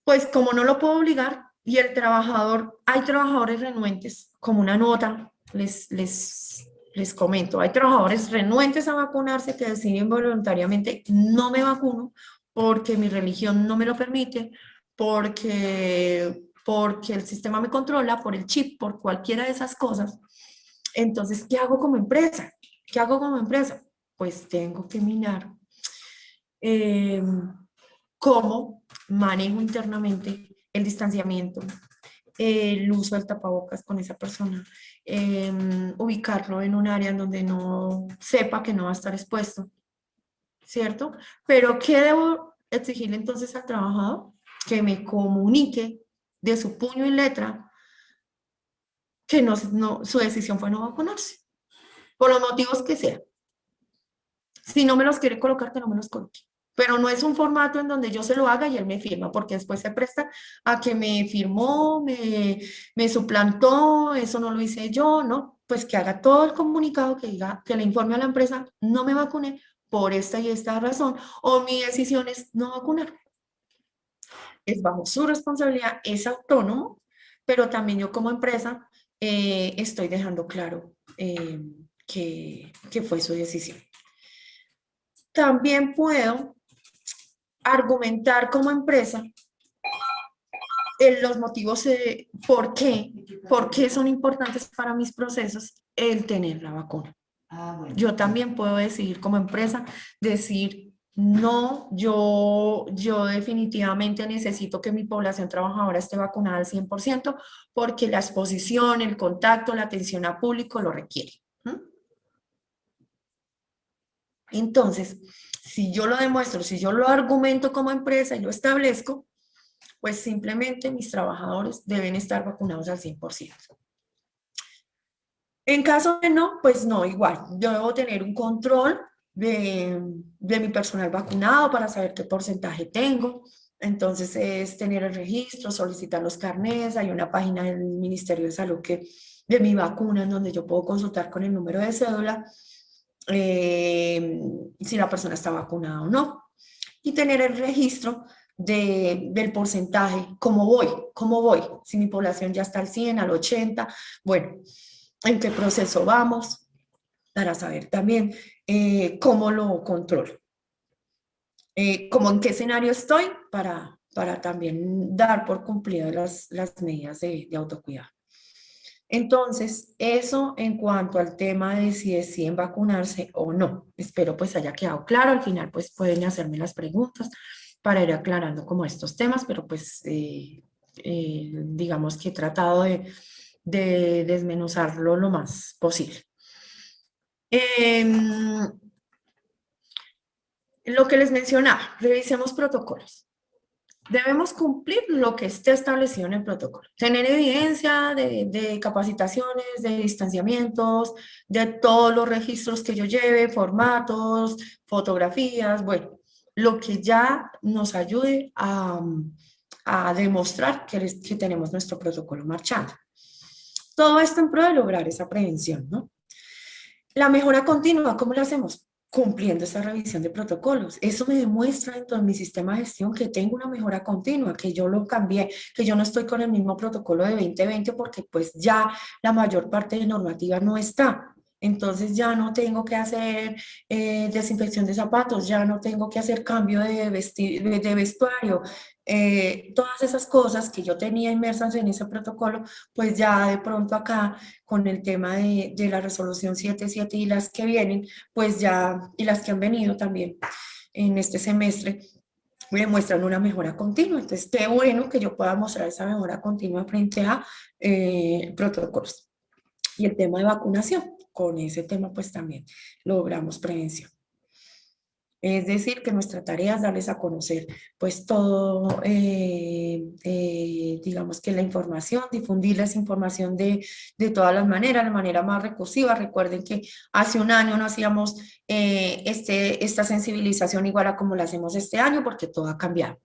pues como no lo puedo obligar, y el trabajador, hay trabajadores renuentes, como una nota, les comento, hay trabajadores renuentes a vacunarse que deciden voluntariamente, no me vacuno porque mi religión no me lo permite, porque el sistema me controla, por el chip, por cualquiera de esas cosas. Entonces, ¿qué hago como empresa? ¿Qué hago como empresa? Pues tengo que mirar cómo manejo internamente el distanciamiento, el uso del tapabocas con esa persona, ubicarlo en un área en donde no sepa que no va a estar expuesto, ¿cierto? Pero ¿qué debo exigirle entonces al trabajador? Que me comunique de su puño y letra que su decisión fue no vacunarse, por los motivos que sean. Si no me los quiere colocar, que no me los coloque. Pero no es un formato en donde yo se lo haga y él me firma, porque después se presta a que me firmó, me suplantó, eso no lo hice yo, ¿no? Pues que haga todo el comunicado, que diga, que le informe a la empresa, no me vacuné por esta y esta razón, o mi decisión es no vacunar. Es bajo su responsabilidad, es autónomo, pero también yo como empresa estoy dejando claro que fue su decisión. También puedo argumentar como empresa los motivos por qué son importantes para mis procesos el tener la vacuna. Bueno. Yo también puedo decidir como empresa, decir, no, yo definitivamente necesito que mi población trabajadora esté vacunada al 100% porque la exposición, el contacto, la atención a público lo requiere. Entonces, si yo lo demuestro, si yo lo argumento como empresa y lo establezco, pues simplemente mis trabajadores deben estar vacunados al 100%. En caso de no, pues no, igual. Yo debo tener un control de mi personal vacunado para saber qué porcentaje tengo. Entonces es tener el registro, solicitar los carnets. Hay una página del Ministerio de Salud de mi vacuna en donde yo puedo consultar con el número de cédula si la persona está vacunada o no. Y tener el registro del porcentaje, cómo voy, si mi población ya está al 100, al 80, bueno, en qué proceso vamos, para saber también cómo lo controlo, cómo en qué escenario estoy para también dar por cumplidas las medidas de autocuidado. Entonces, eso en cuanto al tema de si deciden vacunarse o no. Espero pues haya quedado claro. Al final pues pueden hacerme las preguntas para ir aclarando como estos temas, pero pues digamos que he tratado de desmenuzarlo lo más posible. Lo que les mencionaba, revisemos protocolos. Debemos cumplir lo que esté establecido en el protocolo. Tener evidencia de capacitaciones, de distanciamientos, de todos los registros que yo lleve, formatos, fotografías, bueno, lo que ya nos ayude a demostrar que tenemos nuestro protocolo marchando. Todo esto en pro de lograr esa prevención, ¿no? La mejora continua, ¿cómo lo hacemos? Cumpliendo esa revisión de protocolos. Eso me demuestra dentro de mi sistema de gestión que tengo una mejora continua, que yo lo cambié, que yo no estoy con el mismo protocolo de 2020 porque pues ya la mayor parte de normativa no está. Entonces ya no tengo que hacer desinfección de zapatos, ya no tengo que hacer cambio de vestuario. Todas esas cosas que yo tenía inmersas en ese protocolo, pues ya de pronto acá con el tema de la resolución 77 y las que vienen, pues ya, y las que han venido también en este semestre, me muestran una mejora continua. Entonces, qué bueno que yo pueda mostrar esa mejora continua frente a protocolos. Y el tema de vacunación, con ese tema pues también logramos prevención. Es decir, que nuestra tarea es darles a conocer pues todo, digamos que la información, difundir esa información de todas las maneras, de manera más recursiva. Recuerden que hace un año no hacíamos esta sensibilización igual a como la hacemos este año porque todo ha cambiado.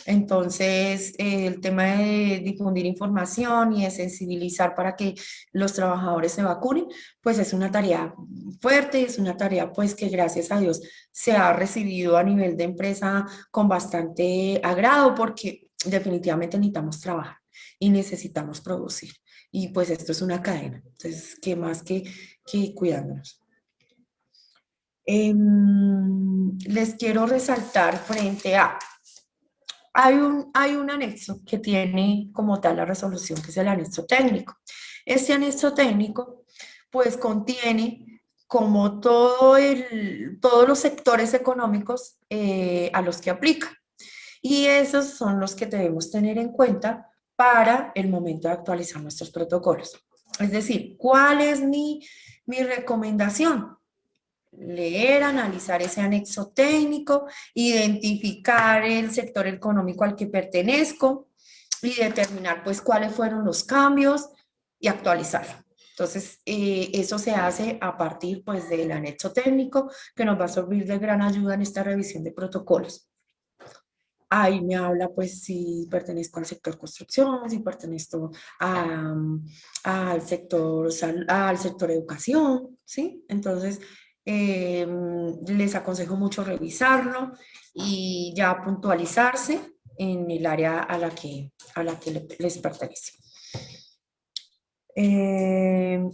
Entonces, el tema de difundir información y de sensibilizar para que los trabajadores se vacunen, pues es una tarea fuerte, es una tarea pues que gracias a Dios se ha recibido a nivel de empresa con bastante agrado porque definitivamente necesitamos trabajar y necesitamos producir. Y pues esto es una cadena, entonces, ¿qué más que cuidándonos? Les quiero resaltar frente a... Hay un anexo que tiene como tal la resolución, que es el anexo técnico. Este anexo técnico, pues contiene como todos los sectores económicos a los que aplica. Y esos son los que debemos tener en cuenta para el momento de actualizar nuestros protocolos. Es decir, ¿cuál es mi recomendación? Leer, analizar ese anexo técnico, identificar el sector económico al que pertenezco y determinar pues cuáles fueron los cambios y actualizarlo. Entonces, eso se hace a partir pues del anexo técnico que nos va a servir de gran ayuda en esta revisión de protocolos. Ahí me habla pues si pertenezco al sector construcción, si pertenezco al sector educación, ¿sí? Entonces, les aconsejo mucho revisarlo y ya puntualizarse en el área a la que les pertenece.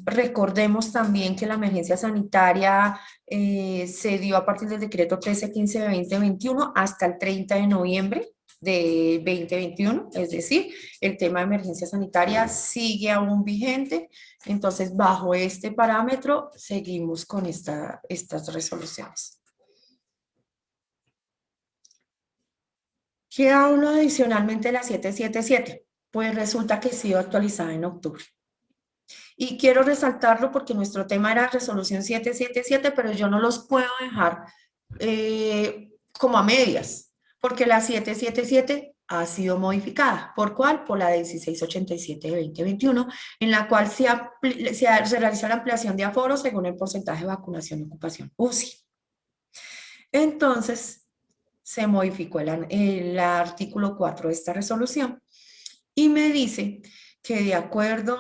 Recordemos también que la emergencia sanitaria se dio a partir del decreto 1315 de 2021 hasta el 30 de noviembre de 2021, es decir, el tema de emergencia sanitaria sigue aún vigente, entonces bajo este parámetro seguimos con estas resoluciones. ¿Qué hablo adicionalmente de la 777? Pues resulta que ha sido actualizada en octubre. Y quiero resaltarlo porque nuestro tema era resolución 777, pero yo no los puedo dejar como a medias, porque la 777 ha sido modificada. ¿Por cuál? Por la 1687 de 2021, en la cual se realiza la ampliación de aforo según el porcentaje de vacunación y ocupación UCI. Entonces, se modificó el artículo 4 de esta resolución y me dice que de acuerdo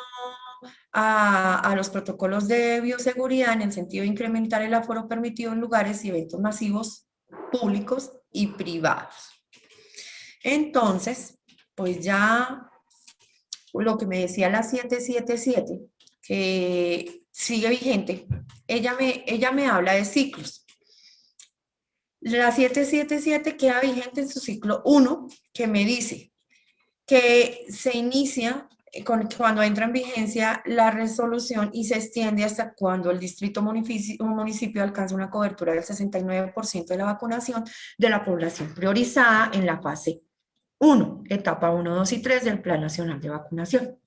a los protocolos de bioseguridad en el sentido de incrementar el aforo permitido en lugares y eventos masivos públicos y privados. Entonces, pues ya lo que me decía la 777, que sigue vigente, ella me habla de ciclos. La 777 queda vigente en su ciclo 1, que me dice que se inicia cuando entra en vigencia la resolución y se extiende hasta cuando el distrito municipio alcanza una cobertura del 69% de la vacunación de la población priorizada en la fase 1, etapa 1, 2 y 3 del Plan Nacional de Vacunación.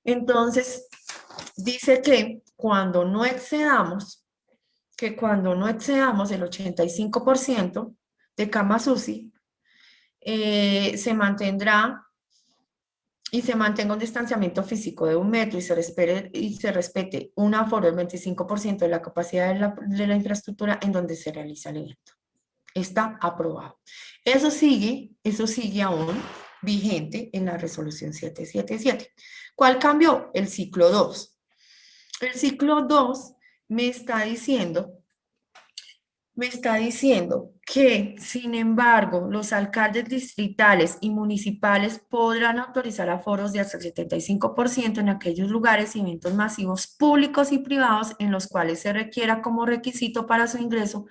Entonces, dice que cuando no excedamos el 85% de camas UCI, se mantendrá y se mantenga un distanciamiento físico de 1 metro y se respete un aforo del 25% de la capacidad de la infraestructura en donde se realiza el evento. Está aprobado. Eso sigue aún vigente en la resolución 777. ¿Cuál cambió? El ciclo 2. El ciclo 2 me está diciendo que, sin embargo, los alcaldes distritales y municipales podrán autorizar aforos de hasta el 75% en aquellos lugares y eventos masivos públicos y privados en los cuales se requiera como requisito para su ingreso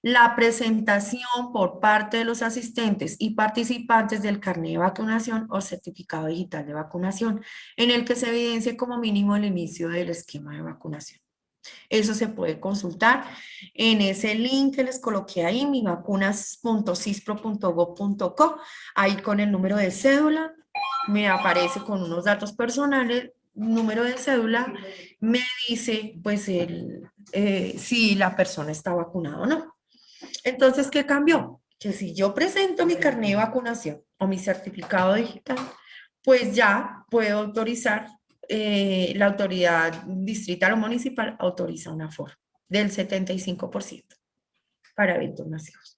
la presentación por parte de los asistentes y participantes del carnet de vacunación o certificado digital de vacunación, en el que se evidencie como mínimo el inicio del esquema de vacunación. Eso se puede consultar en ese link que les coloqué ahí, mivacunas.cispro.gov.co, ahí con el número de cédula, me aparece con unos datos personales, número de cédula, me dice pues si la persona está vacunada o no. Entonces, ¿qué cambió? Que si yo presento mi carnet de vacunación o mi certificado digital, pues ya puedo autorizar, la autoridad distrital o municipal autoriza un aforo del 75% para eventos masivos.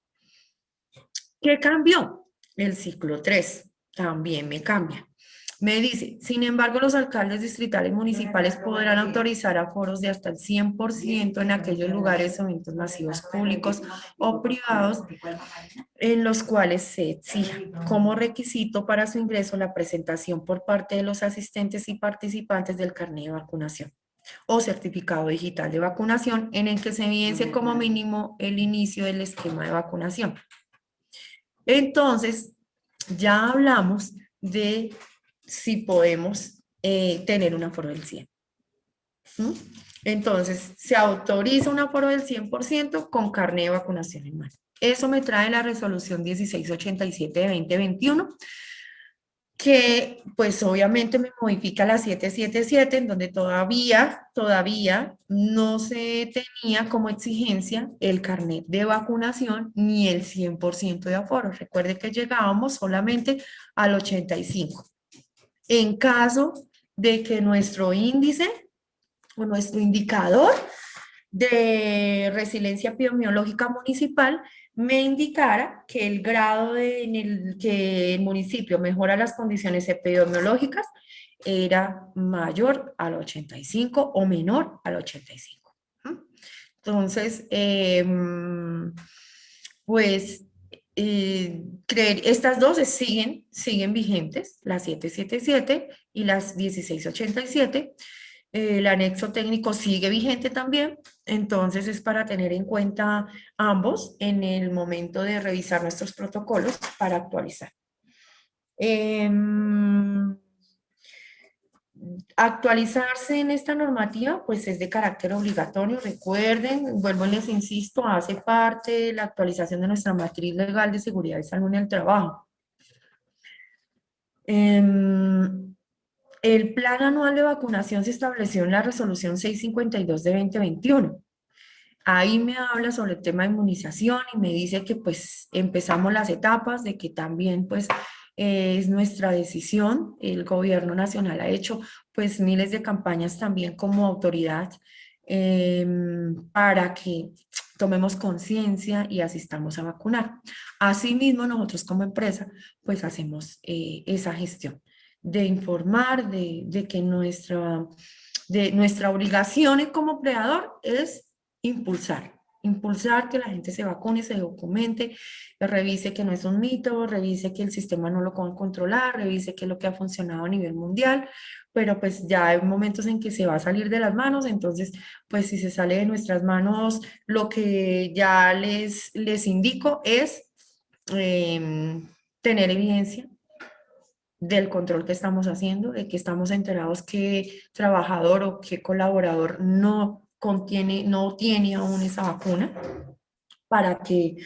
¿Qué cambió? El ciclo 3 también me cambia. Me dice, sin embargo, los alcaldes distritales y municipales podrán autorizar aforos de hasta el 100% en aquellos lugares o eventos masivos públicos o privados en los cuales se exija como requisito para su ingreso la presentación por parte de los asistentes y participantes del carnet de vacunación o certificado digital de vacunación en el que se evidencie como mínimo el inicio del esquema de vacunación. Entonces, ya hablamos de si podemos tener un aforo del 100%. Entonces, se autoriza un aforo del 100% con carnet de vacunación en mano. Eso me trae la resolución 1687 de 2021, que pues obviamente me modifica la 777, en donde todavía no se tenía como exigencia el carnet de vacunación ni el 100% de aforo. Recuerde que llegábamos solamente al 85%. En caso de que nuestro índice o nuestro indicador de resiliencia epidemiológica municipal me indicara que el grado en el que el municipio mejora las condiciones epidemiológicas era mayor al 85 o menor al 85. Entonces, pues estas dos siguen vigentes, las 777 y las 1687. El anexo técnico sigue vigente también, entonces es para tener en cuenta ambos en el momento de revisar nuestros protocolos para actualizar. Actualizarse en esta normativa, pues es de carácter obligatorio. Recuerden, vuelvo y les insisto, hace parte de la actualización de nuestra matriz legal de seguridad y salud en el trabajo. El plan anual de vacunación se estableció en la resolución 652 de 2021. Ahí me habla sobre el tema de inmunización y me dice que pues empezamos las etapas, de que también pues es nuestra decisión. El gobierno nacional ha hecho pues miles de campañas también como autoridad para que tomemos conciencia y asistamos a vacunar. Asimismo, nosotros como empresa pues hacemos esa gestión de informar de que nuestra obligación como empleador es impulsar que la gente se vacune, se documente, revise que no es un mito, revise que el sistema no lo puede controlar, revise qué es lo que ha funcionado a nivel mundial, pero pues ya hay momentos en que se va a salir de las manos, entonces pues si se sale de nuestras manos, lo que ya les indico es tener evidencia del control que estamos haciendo, de que estamos enterados qué trabajador o qué colaborador no tiene aún esa vacuna, para que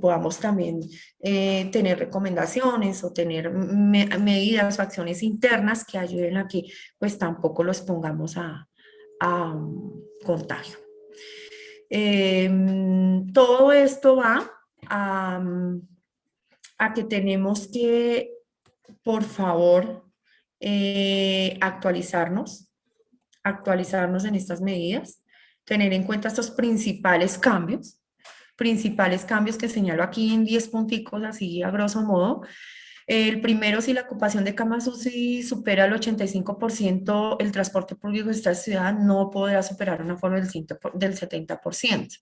podamos también tener recomendaciones o tener medidas o acciones internas que ayuden a que pues tampoco los pongamos a contagio. Todo esto va a que tenemos que, por favor, actualizarnos en estas medidas, tener en cuenta estos principales cambios que señalo aquí en 10 punticos, así a grosso modo. El primero, si la ocupación de camas UCI supera el 85%, el transporte público de esta ciudad no podrá superar una forma del 70%.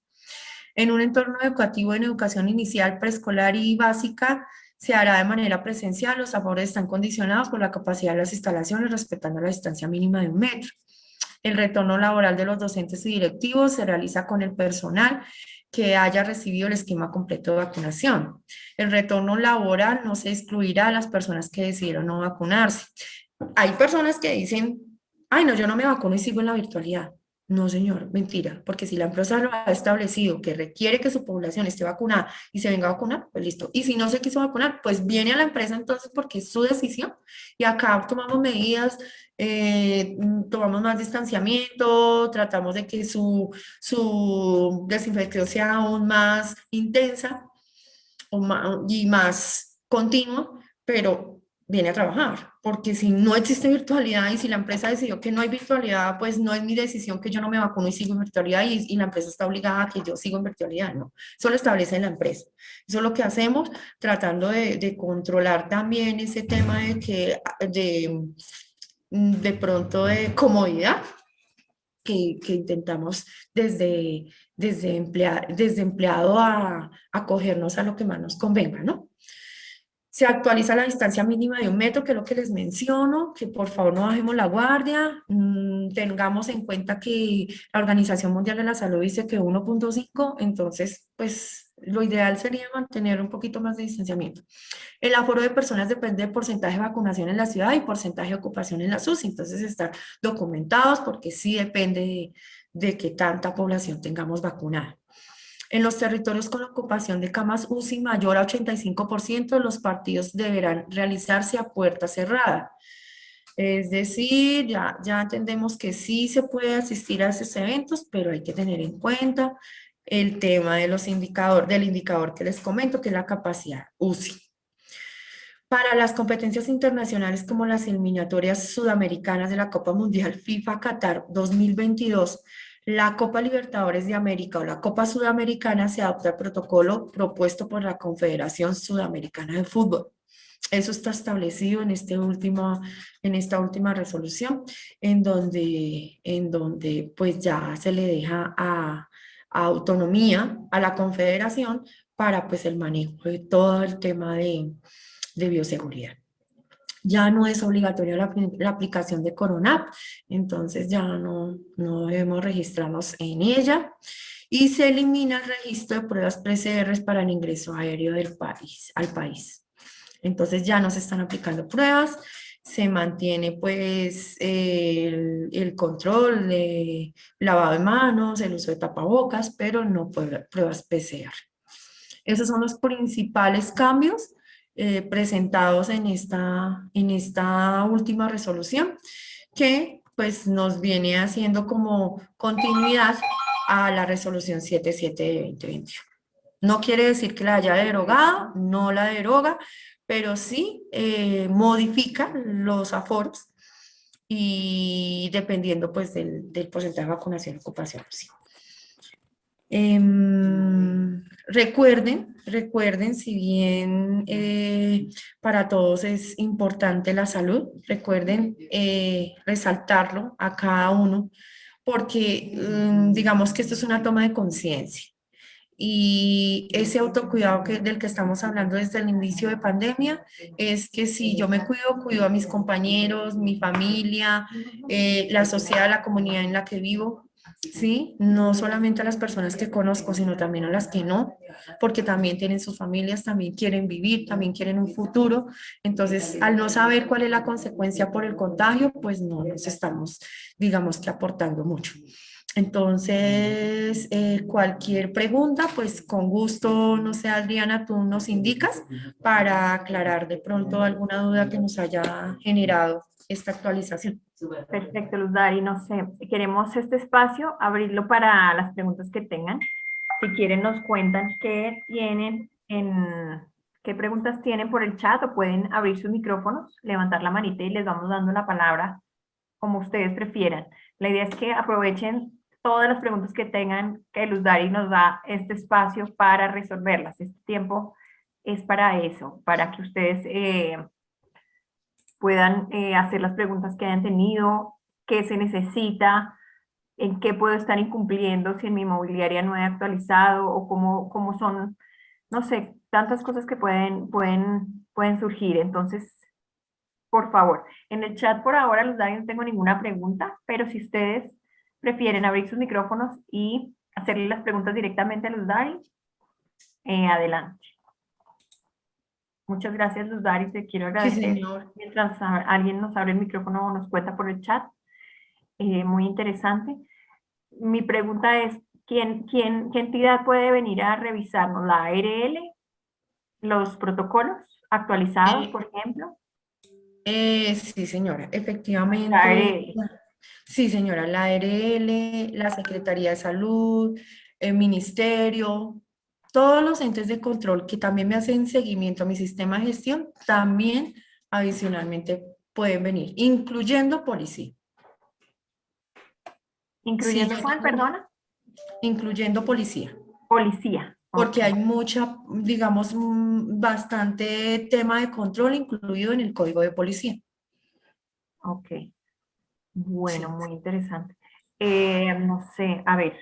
En un entorno educativo en educación inicial, preescolar y básica, se hará de manera presencial. Los afores están condicionados por la capacidad de las instalaciones, respetando la distancia mínima de 1 metro. El retorno laboral de los docentes y directivos se realiza con el personal que haya recibido el esquema completo de vacunación. El retorno laboral no se excluirá a las personas que decidieron no vacunarse. Hay personas que dicen, ay, no, yo no me vacuno y sigo en la virtualidad. No, señor, mentira, porque si la empresa lo ha establecido que requiere que su población esté vacunada y se venga a vacunar, pues listo. Y si no se quiso vacunar, pues viene a la empresa entonces porque es su decisión. Y acá tomamos medidas, tomamos más distanciamiento, tratamos de que su desinfección sea aún más intensa y más continua, pero viene a trabajar, porque si no existe virtualidad y si la empresa decidió que no hay virtualidad, pues no es mi decisión que yo no me vacuno y sigo en virtualidad y la empresa está obligada a que yo siga en virtualidad, no, eso lo establece la empresa. Eso es lo que hacemos, tratando de controlar también ese tema de pronto de comodidad que intentamos desde empleado a acogernos a lo que más nos convenga, ¿no? Se actualiza la distancia mínima de 1 metro, que es lo que les menciono, que por favor no bajemos la guardia, tengamos en cuenta que la Organización Mundial de la Salud dice que 1.5, entonces pues lo ideal sería mantener un poquito más de distanciamiento. El aforo de personas depende del porcentaje de vacunación en la ciudad y porcentaje de ocupación en la UCI, entonces estar documentados porque sí depende de qué tanta población tengamos vacunada. En los territorios con ocupación de camas UCI mayor a 85%, los partidos deberán realizarse a puerta cerrada. Es decir, ya entendemos que sí se puede asistir a esos eventos, pero hay que tener en cuenta el tema de del indicador que les comento, que es la capacidad UCI. Para las competencias internacionales como las eliminatorias sudamericanas de la Copa Mundial FIFA Qatar 2022, la Copa Libertadores de América o la Copa Sudamericana, se adopta el protocolo propuesto por la Confederación Sudamericana de Fútbol. Eso está establecido en esta última resolución, en donde pues ya se le deja a autonomía a la Confederación para pues el manejo de todo el tema de bioseguridad. ya no es obligatoria la aplicación de Coronap, entonces ya no debemos registrarnos en ella. Y se elimina el registro de pruebas PCR para el ingreso aéreo al país. Entonces ya no se están aplicando pruebas, se mantiene pues el control de lavado de manos, el uso de tapabocas, pero no pruebas PCR. Esos son los principales cambios presentados en esta última resolución, que pues nos viene haciendo como continuidad a la resolución 77 de 2021. No quiere decir que la haya derogado, no la deroga, pero sí modifica los aforos y dependiendo pues del porcentaje de vacunación y ocupación. Sí. Recuerden, si bien para todos es importante la salud, recuerden resaltarlo a cada uno, porque digamos que esto es una toma de conciencia. Y ese autocuidado del que estamos hablando desde el inicio de pandemia es que si yo me cuido, cuido a mis compañeros, mi familia, la sociedad, la comunidad en la que vivo, ¿sí? No solamente a las personas que conozco, sino también a las que no, porque también tienen sus familias, también quieren vivir, también quieren un futuro. Entonces, al no saber cuál es la consecuencia por el contagio, pues no nos estamos, digamos que aportando mucho. Entonces, cualquier pregunta, pues con gusto, no sé, Adriana, tú nos indicas para aclarar de pronto alguna duda que nos haya generado esta actualización. Perfecto, Luz Dari, no sé, queremos este espacio abrirlo para las preguntas que tengan. Si quieren nos cuentan qué preguntas tienen por el chat o pueden abrir sus micrófonos, levantar la manita y les vamos dando la palabra como ustedes prefieran. La idea es que aprovechen todas las preguntas que tengan, que Luz Dari nos da este espacio para resolverlas. Este tiempo es para eso, para que ustedes puedan hacer las preguntas que hayan tenido, qué se necesita, en qué puedo estar incumpliendo si en mi inmobiliaria no he actualizado o cómo son, no sé, tantas cosas que pueden surgir. Entonces, por favor, en el chat por ahora, Luz Dari, no tengo ninguna pregunta, pero si ustedes prefieren abrir sus micrófonos y hacerle las preguntas directamente a Luz Dari, adelante. Muchas gracias, Luz Dari, te quiero agradecer. Sí, señor. Mientras alguien nos abre el micrófono o nos cuenta por el chat, muy interesante. Mi pregunta es, ¿qué entidad puede venir a revisarnos? ¿La ARL? ¿Los protocolos actualizados, por ejemplo? Sí, señora, efectivamente. La ARL. Sí, señora, la ARL, la Secretaría de Salud, el Ministerio, todos los entes de control que también me hacen seguimiento a mi sistema de gestión, también adicionalmente pueden venir, incluyendo policía. ¿Incluyendo Sí, cuál, perdona? incluyendo policía. Policía. Porque Ok. hay mucha, digamos, bastante tema de control incluido en el código de policía. Ok. Bueno, Sí. muy interesante. No sé, a ver,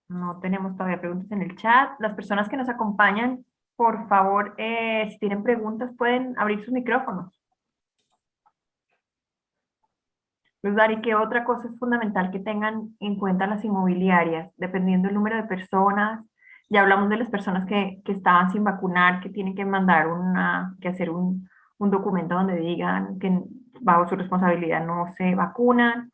no tenemos todavía preguntas en el chat. Las personas que nos acompañan, por favor, si tienen preguntas, pueden abrir sus micrófonos. Luz Dari, ¿qué otra cosa es fundamental que tengan en cuenta las inmobiliarias? Dependiendo del número de personas, ya hablamos de las personas que estaban sin vacunar, que tienen que mandar que hacer un documento donde digan que bajo su responsabilidad no se vacunan.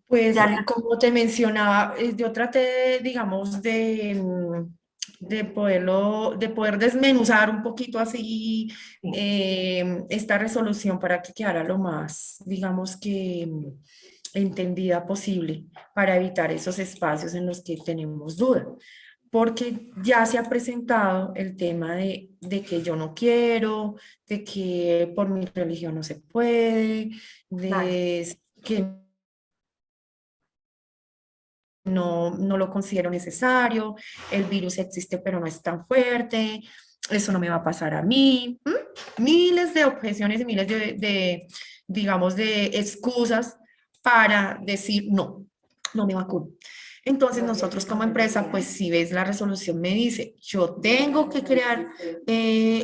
Pues Ya les- como te mencionaba, yo traté, digamos, de poder desmenuzar un poquito así sí. esta resolución para que quedara lo más, digamos que entendida posible para evitar esos espacios en los que tenemos duda. Porque ya se ha presentado el tema de que yo no quiero, de que por mi religión no se puede, Claro. de que no lo considero necesario, el virus existe pero no es tan fuerte, eso no me va a pasar a mí. Miles de objeciones y miles digamos, de excusas para decir no me vacuno. Entonces nosotros como empresa, pues si ves la resolución me dice, yo tengo que crear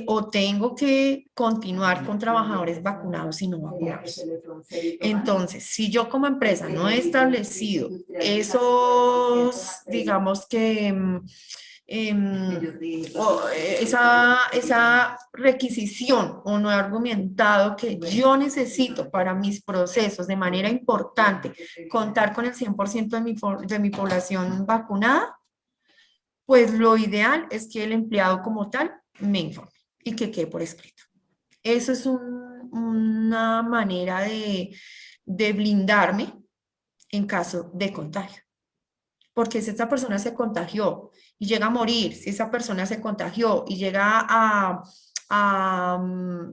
o tengo que continuar con trabajadores vacunados y no vacunados. Entonces, si yo como empresa no he establecido esos, digamos que esa requisición o no he argumentado que yo necesito para mis procesos de manera importante contar con el 100% de mi población vacunada, pues lo ideal es que el empleado como tal me informe y que quede por escrito. Eso es una manera de blindarme en caso de contagio. Porque si esa persona se contagió y llega a morir, si esa persona se contagió y llega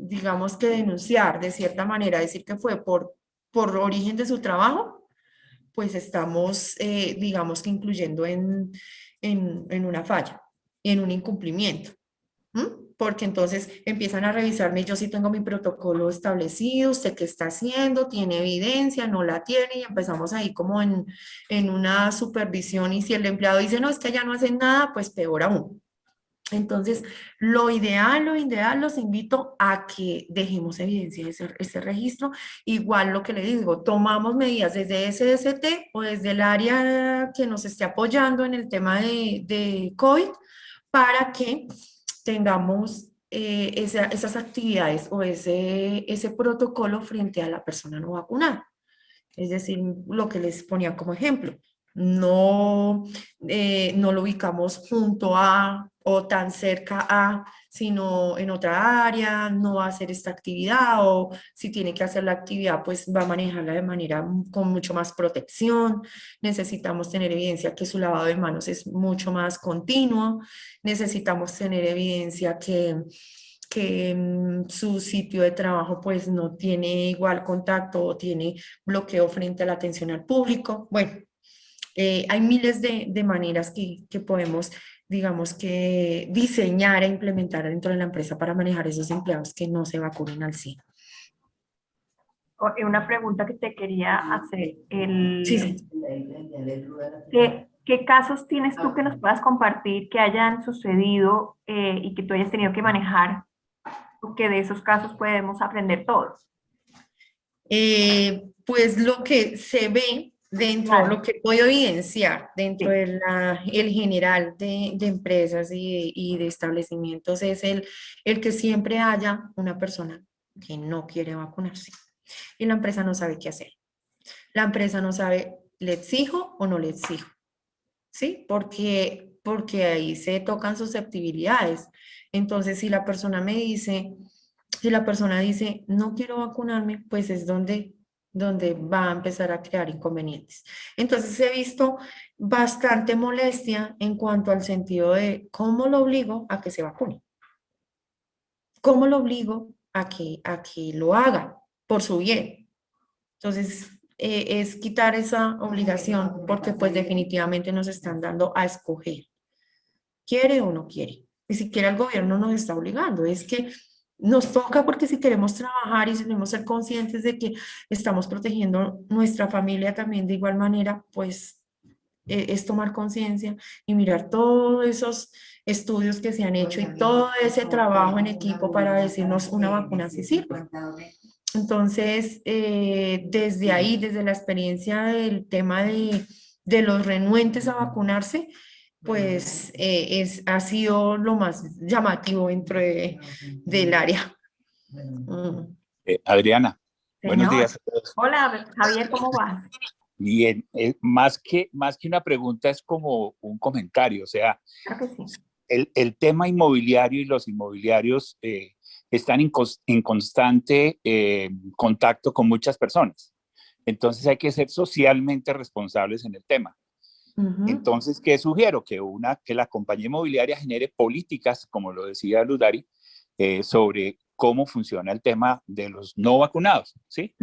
digamos que denunciar de cierta manera, decir que fue por origen de su trabajo, pues estamos, digamos que incluyendo en una falla, en un incumplimiento. Porque entonces empiezan a revisarme, yo sí tengo mi protocolo establecido, usted qué está haciendo, tiene evidencia, no la tiene, y empezamos ahí como en una supervisión, y si el empleado dice, no, es que ya no hacen nada, pues peor aún. Entonces, lo ideal, los invito a que dejemos evidencia de ese registro. Igual lo que le digo, tomamos medidas desde SST o desde el área que nos esté apoyando en el tema de COVID para que tengamos esas actividades o ese protocolo frente a la persona no vacunada. Es decir, lo que les ponía como ejemplo, no, no lo ubicamos junto a o tan cerca a, sino en otra área, no va a hacer esta actividad, o si tiene que hacer la actividad, pues va a manejarla de manera con mucho más protección. Necesitamos tener evidencia que su lavado de manos es mucho más continuo. Necesitamos tener evidencia que su sitio de trabajo pues no tiene igual contacto o tiene bloqueo frente a la atención al público. Bueno, hay miles de maneras que podemos, digamos que diseñar e implementar dentro de la empresa para manejar esos empleados que no se vacunen al 100. Una pregunta que te quería hacer. Sí, sí. ¿Qué casos tienes tú que nos puedas compartir que hayan sucedido y que tú hayas tenido que manejar? Porque de esos casos podemos aprender todos. Pues lo que se ve dentro, Claro. lo que puedo evidenciar dentro Sí. el general de empresas y de establecimientos es el que siempre haya una persona que no quiere vacunarse y la empresa no sabe qué hacer. La empresa no sabe, ¿le exijo o no le exijo? ¿Sí? Porque ahí se tocan susceptibilidades. Entonces, si la persona dice, no quiero vacunarme, pues es donde va a empezar a crear inconvenientes. Entonces, he visto bastante molestia en cuanto al sentido de cómo lo obligo a que se vacune. ¿Cómo lo obligo a que lo haga por su bien? Entonces, es quitar esa obligación porque pues definitivamente nos están dando a escoger. ¿Quiere o no quiere? Ni siquiera el gobierno nos está obligando, es que nos toca porque si queremos trabajar y si queremos ser conscientes de que estamos protegiendo nuestra familia también de igual manera, pues es tomar conciencia y mirar todos esos estudios que se han hecho y todo ese trabajo en equipo para decirnos una vacuna sí sirve. Entonces, desde ahí, desde la experiencia del tema de los renuentes a vacunarse, pues ha sido lo más llamativo dentro del área. Adriana, buenos Señor. días a todos. Hola, Javier, ¿cómo vas? Bien, más que una pregunta es como un comentario, o sea, Claro que sí. el tema inmobiliario y los inmobiliarios están en constante contacto con muchas personas. Entonces hay que ser socialmente responsables en el tema. Entonces, ¿qué sugiero? Que la compañía inmobiliaria genere políticas, como lo decía Ludari, sobre cómo funciona el tema de los no vacunados, ¿sí?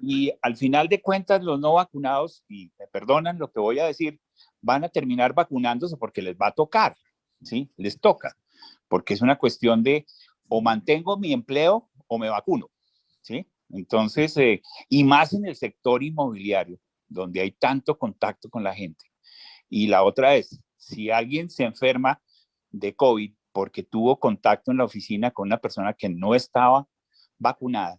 Y al final de cuentas, los no vacunados, y me perdonan lo que voy a decir, van a terminar vacunándose porque les va a tocar, ¿sí? Les toca, porque es una cuestión de o mantengo mi empleo o me vacuno, ¿sí? Entonces, y más en el sector inmobiliario, donde hay tanto contacto con la gente. Y la otra es, si alguien se enferma de COVID porque tuvo contacto en la oficina con una persona que no estaba vacunada,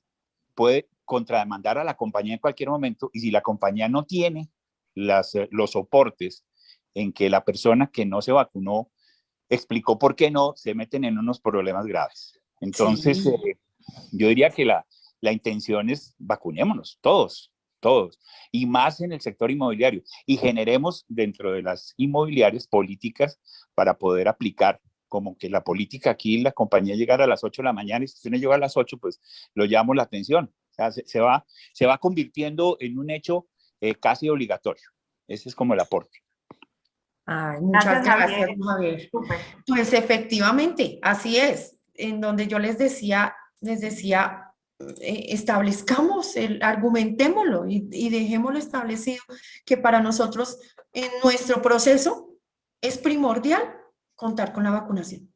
puede contrademandar a la compañía en cualquier momento, y si la compañía no tiene los soportes en que la persona que no se vacunó explicó por qué no, se meten en unos problemas graves. Entonces, Sí. yo diría que la intención es vacunémonos, todos, todos, y más en el sector inmobiliario, y generemos dentro de las inmobiliarias políticas para poder aplicar, como que la política aquí, la compañía llegara a las 8 de la mañana, y si usted no llega a las 8, pues lo llamo la atención. O sea, se va convirtiendo en un hecho casi obligatorio. Ese es como el aporte. Ay, muchas Gracias, Javier. gracias, Javier. Súper. Pues efectivamente, así es. En donde yo les decía, establezcamos, argumentémoslo y dejémoslo establecido que para nosotros en nuestro proceso es primordial contar con la vacunación,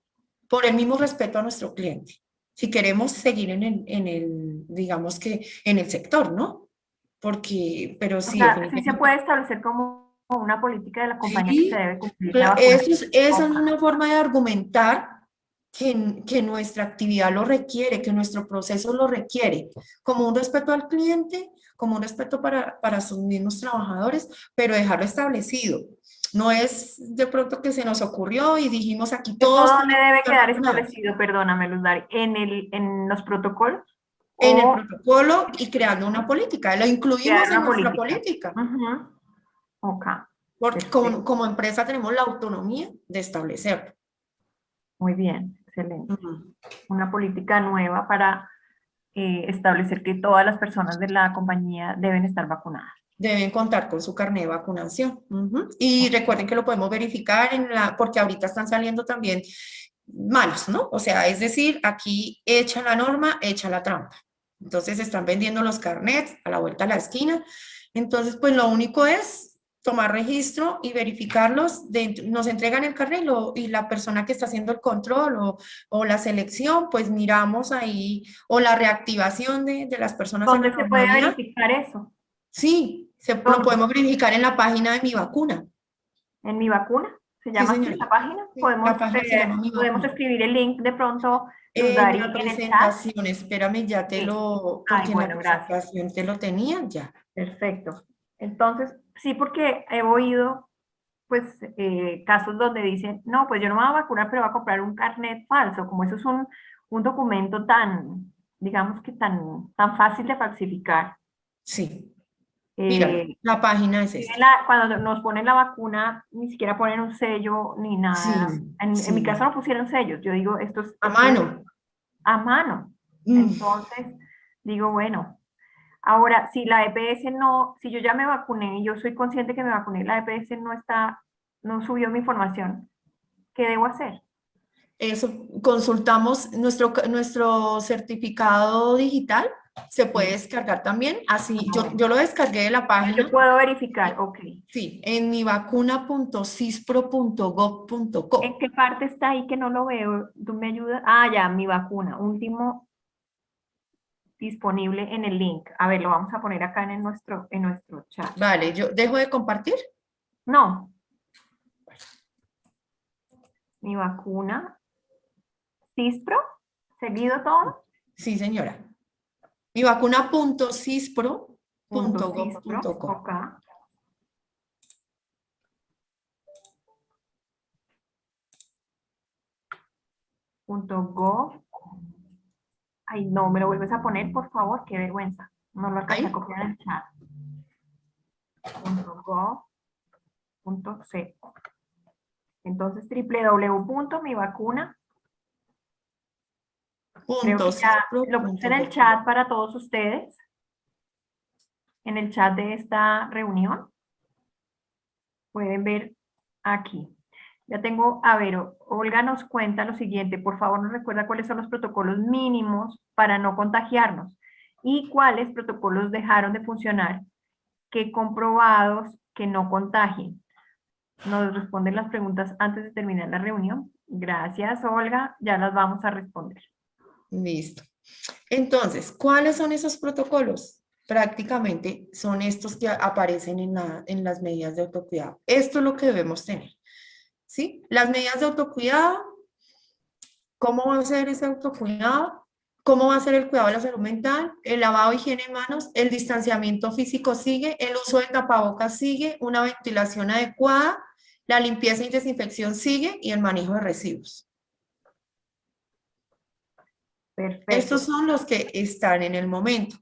por el mismo respeto a nuestro cliente. Si queremos seguir digamos que en el sector, ¿no? Porque, pero O sí, sea, sí se definitivamente. puede establecer como una política de la compañía que se Sí, debe cumplir la eso vacunación. es una forma de argumentar que nuestra actividad lo requiere, que nuestro proceso lo requiere, como un respeto al cliente, como un respeto para sus mismos trabajadores, pero dejarlo establecido. No es de pronto que se nos ocurrió y dijimos aquí ¿Esto todos dónde tenemos que debe estar quedar vacunados. establecido? Perdóname, Luzari. ¿En los protocolos? En el ¿O protocolo y creando una política, lo crear incluimos en una nuestra política? política, Ujú. Ok, porque perfecto. como empresa tenemos la autonomía de establecerlo. Muy bien, excelente. Ujú. Una política nueva para establecer que todas las personas de la compañía deben estar vacunadas. Deben contar con su carnet de vacunación. Ujú. Y recuerden que lo podemos verificar porque ahorita están saliendo también malos, ¿no? O sea, es decir, aquí echa la norma, echa la trampa. Entonces están vendiendo los carnets a la vuelta de la esquina. Entonces, pues lo único es tomar registro y verificarlos. Nos entregan el carnet y la persona que está haciendo el control o la selección, pues miramos ahí, o la reactivación de las personas en la ¿Dónde se puede normalidad. verificar eso? Sí, lo ¿Dónde? podemos verificar en la página de Mi Vacuna. ¿En Mi Vacuna? ¿Se Sí, llama así señora. la página? Sí, la página se llama Mi Podemos Vacuna. escribir el link de pronto, En Luzari, la en el chat. presentación, espérame, Sí. Ay, porque en la bueno, gracias. presentación te lo tenía ya. Perfecto. Entonces, sí, porque he oído, pues, casos donde dicen, no, pues yo no me voy a vacunar, pero voy a comprar un carnet falso. Como eso es un documento tan, digamos que tan fácil de falsificar. Sí, míralo, Eh, la página es esta. Cuando nos ponen la vacuna, ni siquiera ponen un sello ni Sí, nada. En mi caso sí, no pusieron sellos. Yo digo, a esto es mano. a mano. Mm, Entonces, digo, bueno, ahora, si la EPS no, si yo ya me vacuné y yo soy consciente que me vacuné, la EPS no subió mi información, ¿qué debo hacer? Eso, consultamos nuestro certificado digital, se puede Sí. descargar también, así, Ah, yo bueno. lo descargué de la página. Yo puedo verificar, ok. Sí, en mivacuna.cispro.gov.co. ¿En qué parte está ahí que no lo veo? ¿Tú me ayudas? Ah, ya, mi vacuna. Último disponible en el link. A ver, lo vamos a poner acá en nuestro chat. Vale, yo dejo de compartir. No. Mi vacuna. ¿Cispro? ¿Seguido todo? Sí, señora. Cispro, Mivacuna.cispro.gov.co. ok. .go. Ay, no, me lo vuelves a poner, por favor, qué vergüenza. No lo alcancé a Ahí. copiar en el chat. .go.co. Entonces, www.mivacuna. Creo que ya lo puse en el .cispro.gov. chat para todos ustedes. En el chat de esta reunión. Pueden ver aquí. Ya tengo, a ver, Olga nos cuenta lo siguiente. Por favor, nos recuerda cuáles son los protocolos mínimos para no contagiarnos y cuáles protocolos dejaron de funcionar que comprobados que no contagien. Nos responden las preguntas antes de terminar la reunión. Gracias, Olga. Ya las vamos a responder. Listo. Entonces, ¿cuáles son esos protocolos? prácticamente son estos que aparecen en las medidas de autocuidado. Esto es lo que debemos tener, ¿sí? Las medidas de autocuidado, ¿cómo va a ser ese autocuidado? ¿Cómo va a ser el cuidado de la salud mental? El lavado de higiene de manos, el distanciamiento físico sigue, el uso de tapabocas sigue, una ventilación adecuada, la limpieza y desinfección sigue y el manejo de residuos. Perfecto, Estos son los que están en el momento.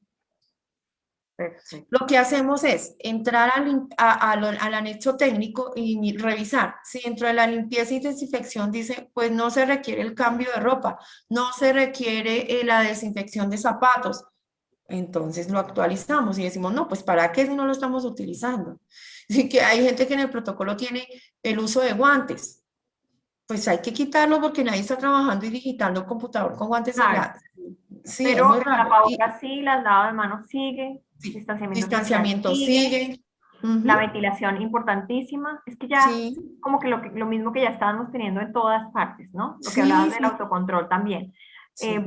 perfecto. Lo que hacemos es entrar al anexo técnico y revisar. Si dentro de la limpieza y desinfección dice, pues no se requiere el cambio de ropa, no se requiere la desinfección de zapatos, entonces lo actualizamos y decimos, no, pues ¿para qué si no lo estamos utilizando? Así que hay gente que en el protocolo tiene el uso de guantes. Pues hay que quitarlo porque nadie está trabajando y digitando computador con guantes. Claro. Sí, es Pero muy el raro. tapabocas sí, las lavado de manos sigue, Sí, distanciamiento social distanciamiento sigue, sigue. la Ujú, ventilación importantísima. Es que ya, sí, como que lo mismo que ya estábamos teniendo en todas partes, ¿no? Lo que sí, hablabas del sí, autocontrol también. sí.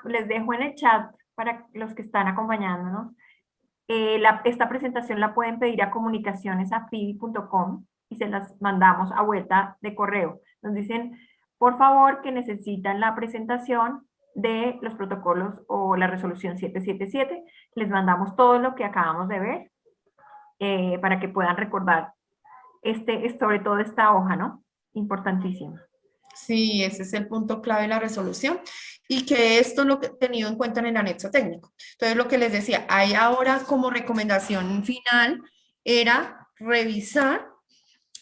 Les dejo en el chat para los que están acompañándonos. Esta presentación la pueden pedir a comunicaciones@fivi.com y se las mandamos a vuelta de correo. Nos dicen, por favor, que necesitan la presentación de los protocolos o la resolución 777. Les mandamos todo lo que acabamos de ver para que puedan recordar sobre todo esta hoja, ¿no? Importantísima. Sí, ese es el punto clave de la resolución y que esto es lo que he tenido en cuenta en el anexo técnico. Entonces, lo que les decía, hay ahora como recomendación final era revisar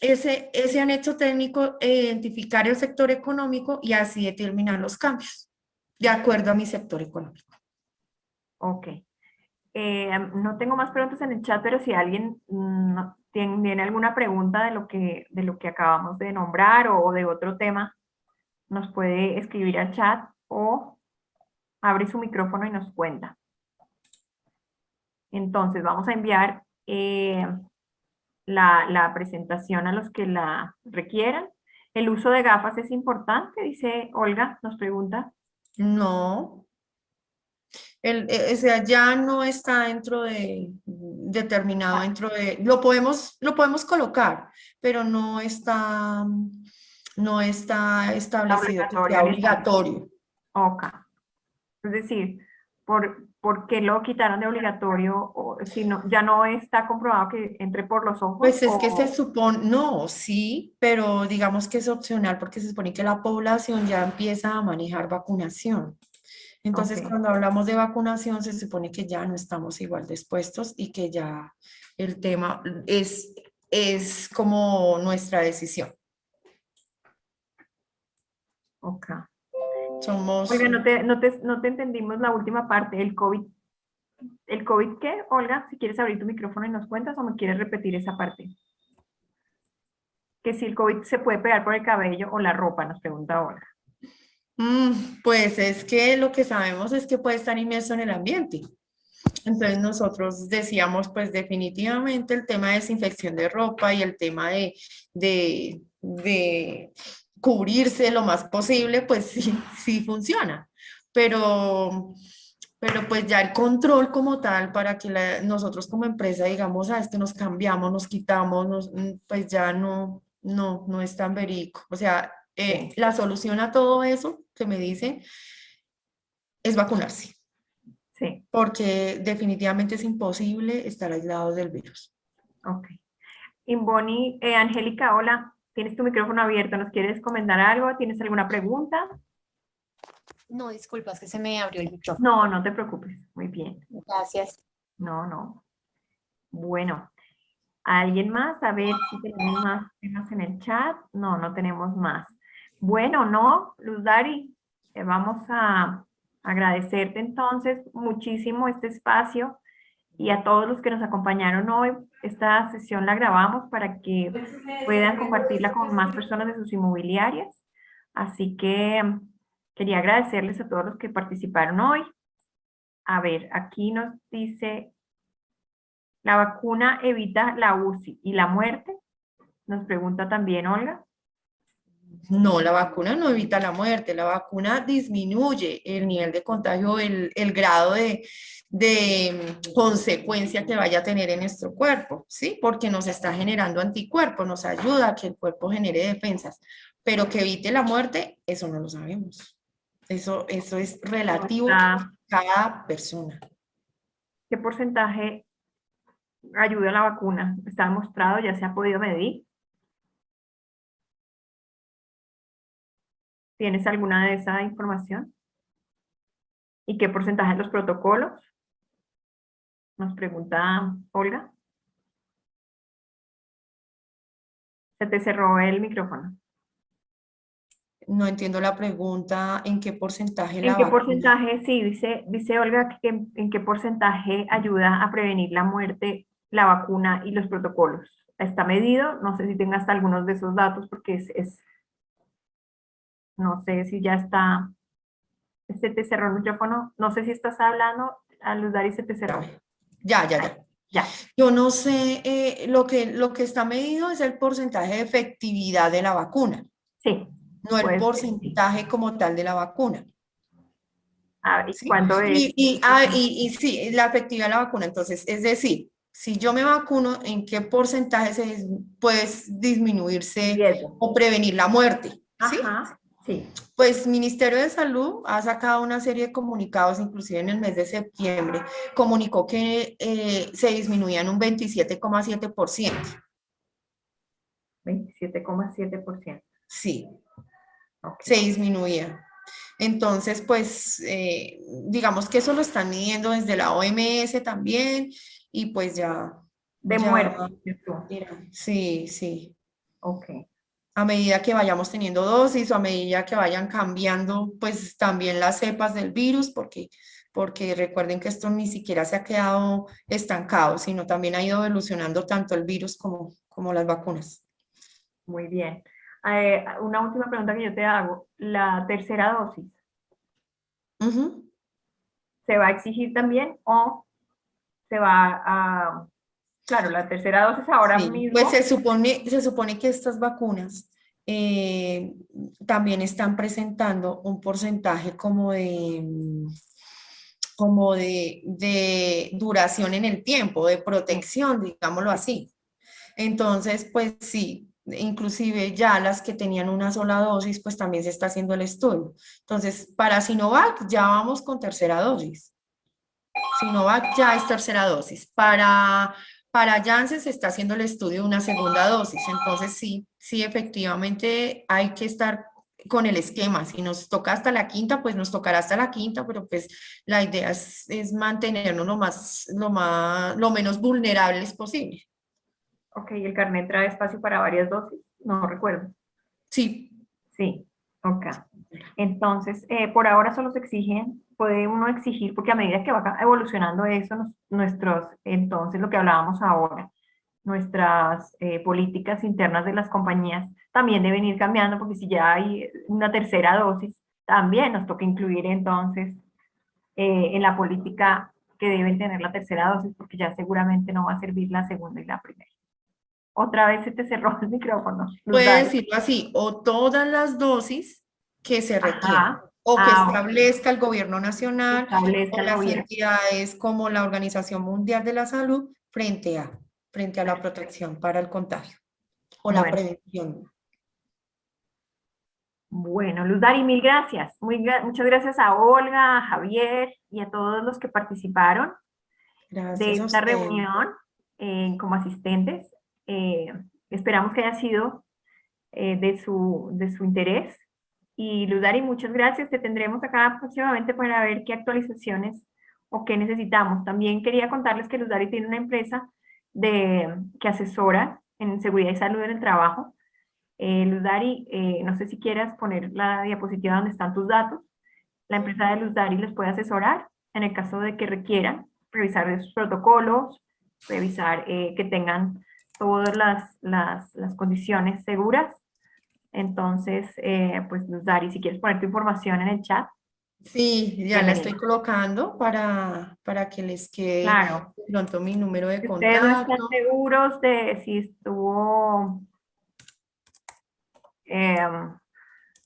ese anexo técnico, identificar el sector económico y así determinar los cambios de acuerdo a mi sector económico. Ok. No tengo más preguntas en el chat, pero si alguien tiene alguna pregunta de lo que acabamos de nombrar o de otro tema, nos puede escribir al chat o abre su micrófono y nos cuenta. Entonces, vamos a enviar la presentación a los que la requieran. El uso de gafas es importante, dice Olga, nos pregunta. No, o sea, ya no está dentro de, determinado dentro de, lo podemos colocar, pero no está establecido que sea Obligatorio. obligatorio. Ok. Es decir, ¿por qué lo quitaron de obligatorio? O, si no, ya no está comprobado que entre por los ojos. Pues es que se supone, no, sí, pero digamos que es opcional porque se supone que la población ya empieza a manejar vacunación. Entonces, Ok. cuando hablamos de vacunación, se supone que ya no estamos igual dispuestos y que ya el tema es como nuestra decisión. Ok. Somos, Olga, no te entendimos la última parte, el COVID. ¿El COVID qué, Olga? Si quieres abrir tu micrófono y nos cuentas o me quieres repetir esa parte. Que si el COVID se puede pegar por el cabello o la ropa, nos pregunta Olga. pues es que lo que sabemos es que puede estar inmerso en el ambiente. Entonces nosotros decíamos, pues definitivamente el tema de desinfección de ropa y el tema de cubrirse lo más posible, pues sí, sí funciona. Pero pues ya el control como tal para que nosotros como empresa digamos, es que nos cambiamos, nos quitamos, pues ya no es tan verídico. O sea, Sí, la solución a todo eso que me dice es vacunarse sí, porque definitivamente es imposible estar aislados del virus. ok. Imboni, Angélica, hola, tienes tu micrófono abierto, ¿nos quieres comentar algo? ¿Tienes alguna pregunta? No, disculpa, es que se me abrió el micrófono. No, no te preocupes, muy bien. Gracias. No, no. Bueno, ¿alguien más? A ver si tenemos más temas en el chat. No, no tenemos más. Bueno, no, Luz Dari, vamos a agradecerte entonces muchísimo este espacio y a todos los que nos acompañaron hoy. Esta sesión la grabamos para que puedan compartirla con más personas de sus inmobiliarias. Así que quería agradecerles a todos los que participaron hoy. A ver, aquí nos dice, ¿la vacuna evita la UCI y la muerte? Nos pregunta también Olga. No, la vacuna no evita la muerte, la vacuna disminuye el nivel de contagio, el grado de consecuencia que vaya a tener en nuestro cuerpo, ¿sí? Porque nos está generando anticuerpos, nos ayuda a que el cuerpo genere defensas, pero que evite la muerte, eso no lo sabemos. Eso es relativo a Está- cada persona. ¿Qué porcentaje ayuda la vacuna? ¿Está demostrado? ¿Ya se ha podido medir? ¿Tienes alguna de esa información? ¿Y qué porcentaje de los protocolos? Nos pregunta Olga. Se te cerró el micrófono. No entiendo la pregunta, ¿en qué porcentaje ¿En la qué vacuna? porcentaje, sí, dice Olga, que en qué porcentaje ayuda a prevenir la muerte la vacuna y los protocolos? ¿Está medido? No sé si tenga hasta algunos de esos datos porque no sé si ya está, se te cerró el micrófono, no sé si estás hablando, al dudar y se te cerró. Ya. Ya, Yo no sé, lo que está medido es el porcentaje de efectividad de la vacuna, sí, no el pues sí. porcentaje como tal de la vacuna, A ver, ¿sí? ¿cuándo es? Y sí, la efectividad de la vacuna. Entonces, es decir, si yo me vacuno, ¿en qué porcentaje puede El disminuirse riesgo. o prevenir la muerte? ¿Sí? Ajá, sí. Pues Ministerio de Salud ha sacado una serie de comunicados, inclusive en el mes de septiembre, comunicó que se disminuía en un 27,7%. 27,7%. Sí, Ok. se disminuía. Entonces, pues, digamos que eso lo están midiendo desde la OMS también, y pues De ya, muerte, dices tú. mira, sí. Ok. A medida que vayamos teniendo dosis o a medida que vayan cambiando, pues también las cepas del virus, porque recuerden que esto ni siquiera se ha quedado estancado, sino también ha ido evolucionando tanto el virus como las vacunas. Muy bien. Una última pregunta que yo te hago. ¿La tercera dosis Ujú. se va a exigir también o se va a... Claro, la tercera dosis ahora Sí, pues mismo. se supone que estas vacunas también están presentando un porcentaje como de duración en el tiempo, de Sí, protección, digámoslo así. Entonces, pues sí, inclusive ya las que tenían una sola dosis, pues también se está haciendo el estudio. Entonces, para Sinovac ya vamos con tercera dosis. Sinovac ya es tercera dosis. Para Janssen se está haciendo el estudio de una segunda dosis. Entonces, sí, efectivamente hay que estar con el esquema. Si nos toca hasta la quinta, pues nos tocará hasta la quinta, pero pues la idea es mantenernos lo menos vulnerables posible. ok, el carnet trae espacio para varias dosis. No recuerdo. Sí, Sí, ok. Entonces, por ahora solo se exigen, puede uno exigir, porque a medida que va evolucionando eso, entonces lo que hablábamos ahora, nuestras políticas internas de las compañías también deben ir cambiando, porque si ya hay una tercera dosis, también nos toca incluir entonces en la política que deben tener la tercera dosis, porque ya seguramente no va a servir la segunda y la primera. Otra vez se te cerró el micrófono, Luz puede Dari. decirlo así, o todas las dosis que se requieran, Ajá. o que Ah, ok. establezca el gobierno nacional Establezca o el las gobierno. entidades como la Organización Mundial de la Salud frente a la protección para el contagio o la Bueno, prevención. bueno, Luz Dari, mil gracias. Muchas gracias a Olga, a Javier y a todos los que participaron de Gracias a esta usted. reunión como asistentes. Esperamos que haya sido de su interés. Y Luz Dari, muchas gracias. Te tendremos acá próximamente para ver qué actualizaciones o qué necesitamos. También quería contarles que Luz Dari tiene una empresa que asesora en seguridad y salud en el trabajo. Luz Dari, no sé si quieras poner la diapositiva donde están tus datos. La empresa de Luz Dari les puede asesorar en el caso de que requieran revisar sus protocolos, revisar que tengan todas las condiciones seguras. Entonces, pues Luz Dari, si quieres poner tu información en el chat, Sí, ya la estoy bienvenida. colocando para que les quede Claro, de pronto mi número de si ustedes no están contacto. seguros de si estuvo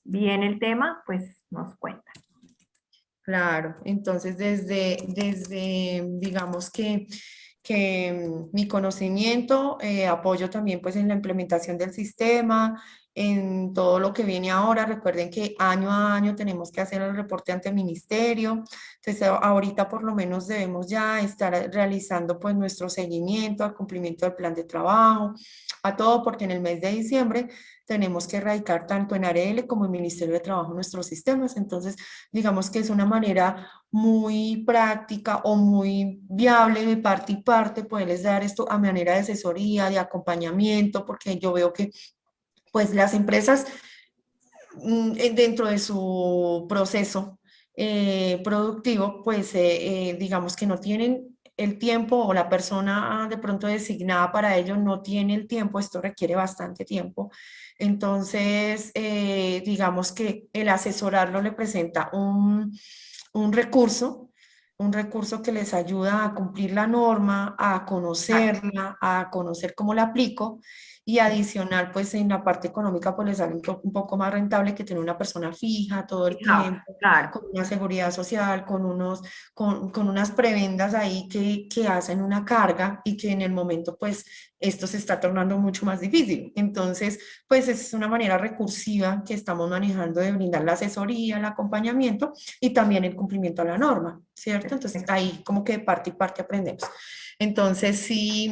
bien el tema, pues nos cuenta. Claro, entonces digamos que mi conocimiento, apoyo también pues en la implementación del sistema, en todo lo que viene ahora. Recuerden que año a año tenemos que hacer el reporte ante el ministerio, entonces ahorita por lo menos debemos ya estar realizando pues nuestro seguimiento al cumplimiento del plan de trabajo, a todo, porque en el mes de diciembre tenemos que erradicar tanto en ARL como en Ministerio de Trabajo nuestros sistemas. Entonces, digamos que es una manera muy práctica o muy viable de parte y parte poderles dar esto a manera de asesoría, de acompañamiento, porque yo veo que pues las empresas dentro de su proceso productivo, pues digamos que no tienen el tiempo, o la persona de pronto designada para ello no tiene el tiempo. Esto requiere bastante tiempo. Entonces, digamos que el asesorarlo le presenta un recurso, un recurso que les ayuda a cumplir la norma, a conocerla, a conocer cómo la aplico, y adicional, pues en la parte económica, pues les sale un poco más rentable que tener una persona fija todo el tiempo, Claro, con una seguridad social, con unas prebendas ahí que hacen una carga, y que en el momento, pues esto se está tornando mucho más difícil. Entonces, pues es una manera recursiva que estamos manejando de brindar la asesoría, el acompañamiento y también el cumplimiento a la norma, ¿cierto? Entonces ahí como que parte y parte aprendemos. Entonces, sí,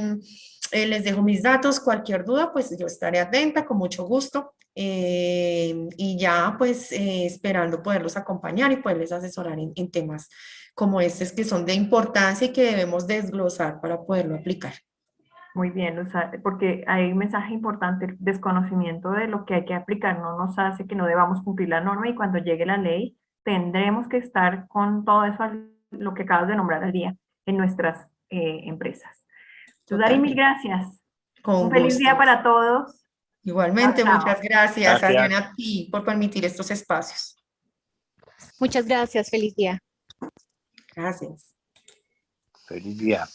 les dejo mis datos. Cualquier duda, pues yo estaré atenta, con mucho gusto. Y ya, pues, esperando poderlos acompañar y poderles asesorar en temas como estos, que son de importancia y que debemos desglosar para poderlo aplicar. muy bien, porque hay un mensaje importante: el desconocimiento de lo que hay que aplicar no nos hace que no debamos cumplir la norma, y cuando llegue la ley tendremos que estar con todo eso, lo que acabas de nombrar, al día en nuestras empresas. Dari, mil Totalmente. gracias. Un Con feliz día gusto. para todos. Igualmente, Chao, muchas chao. gracias, Gracias. Adriana, a ti por permitir estos espacios. Muchas gracias, feliz día. Gracias. Feliz día.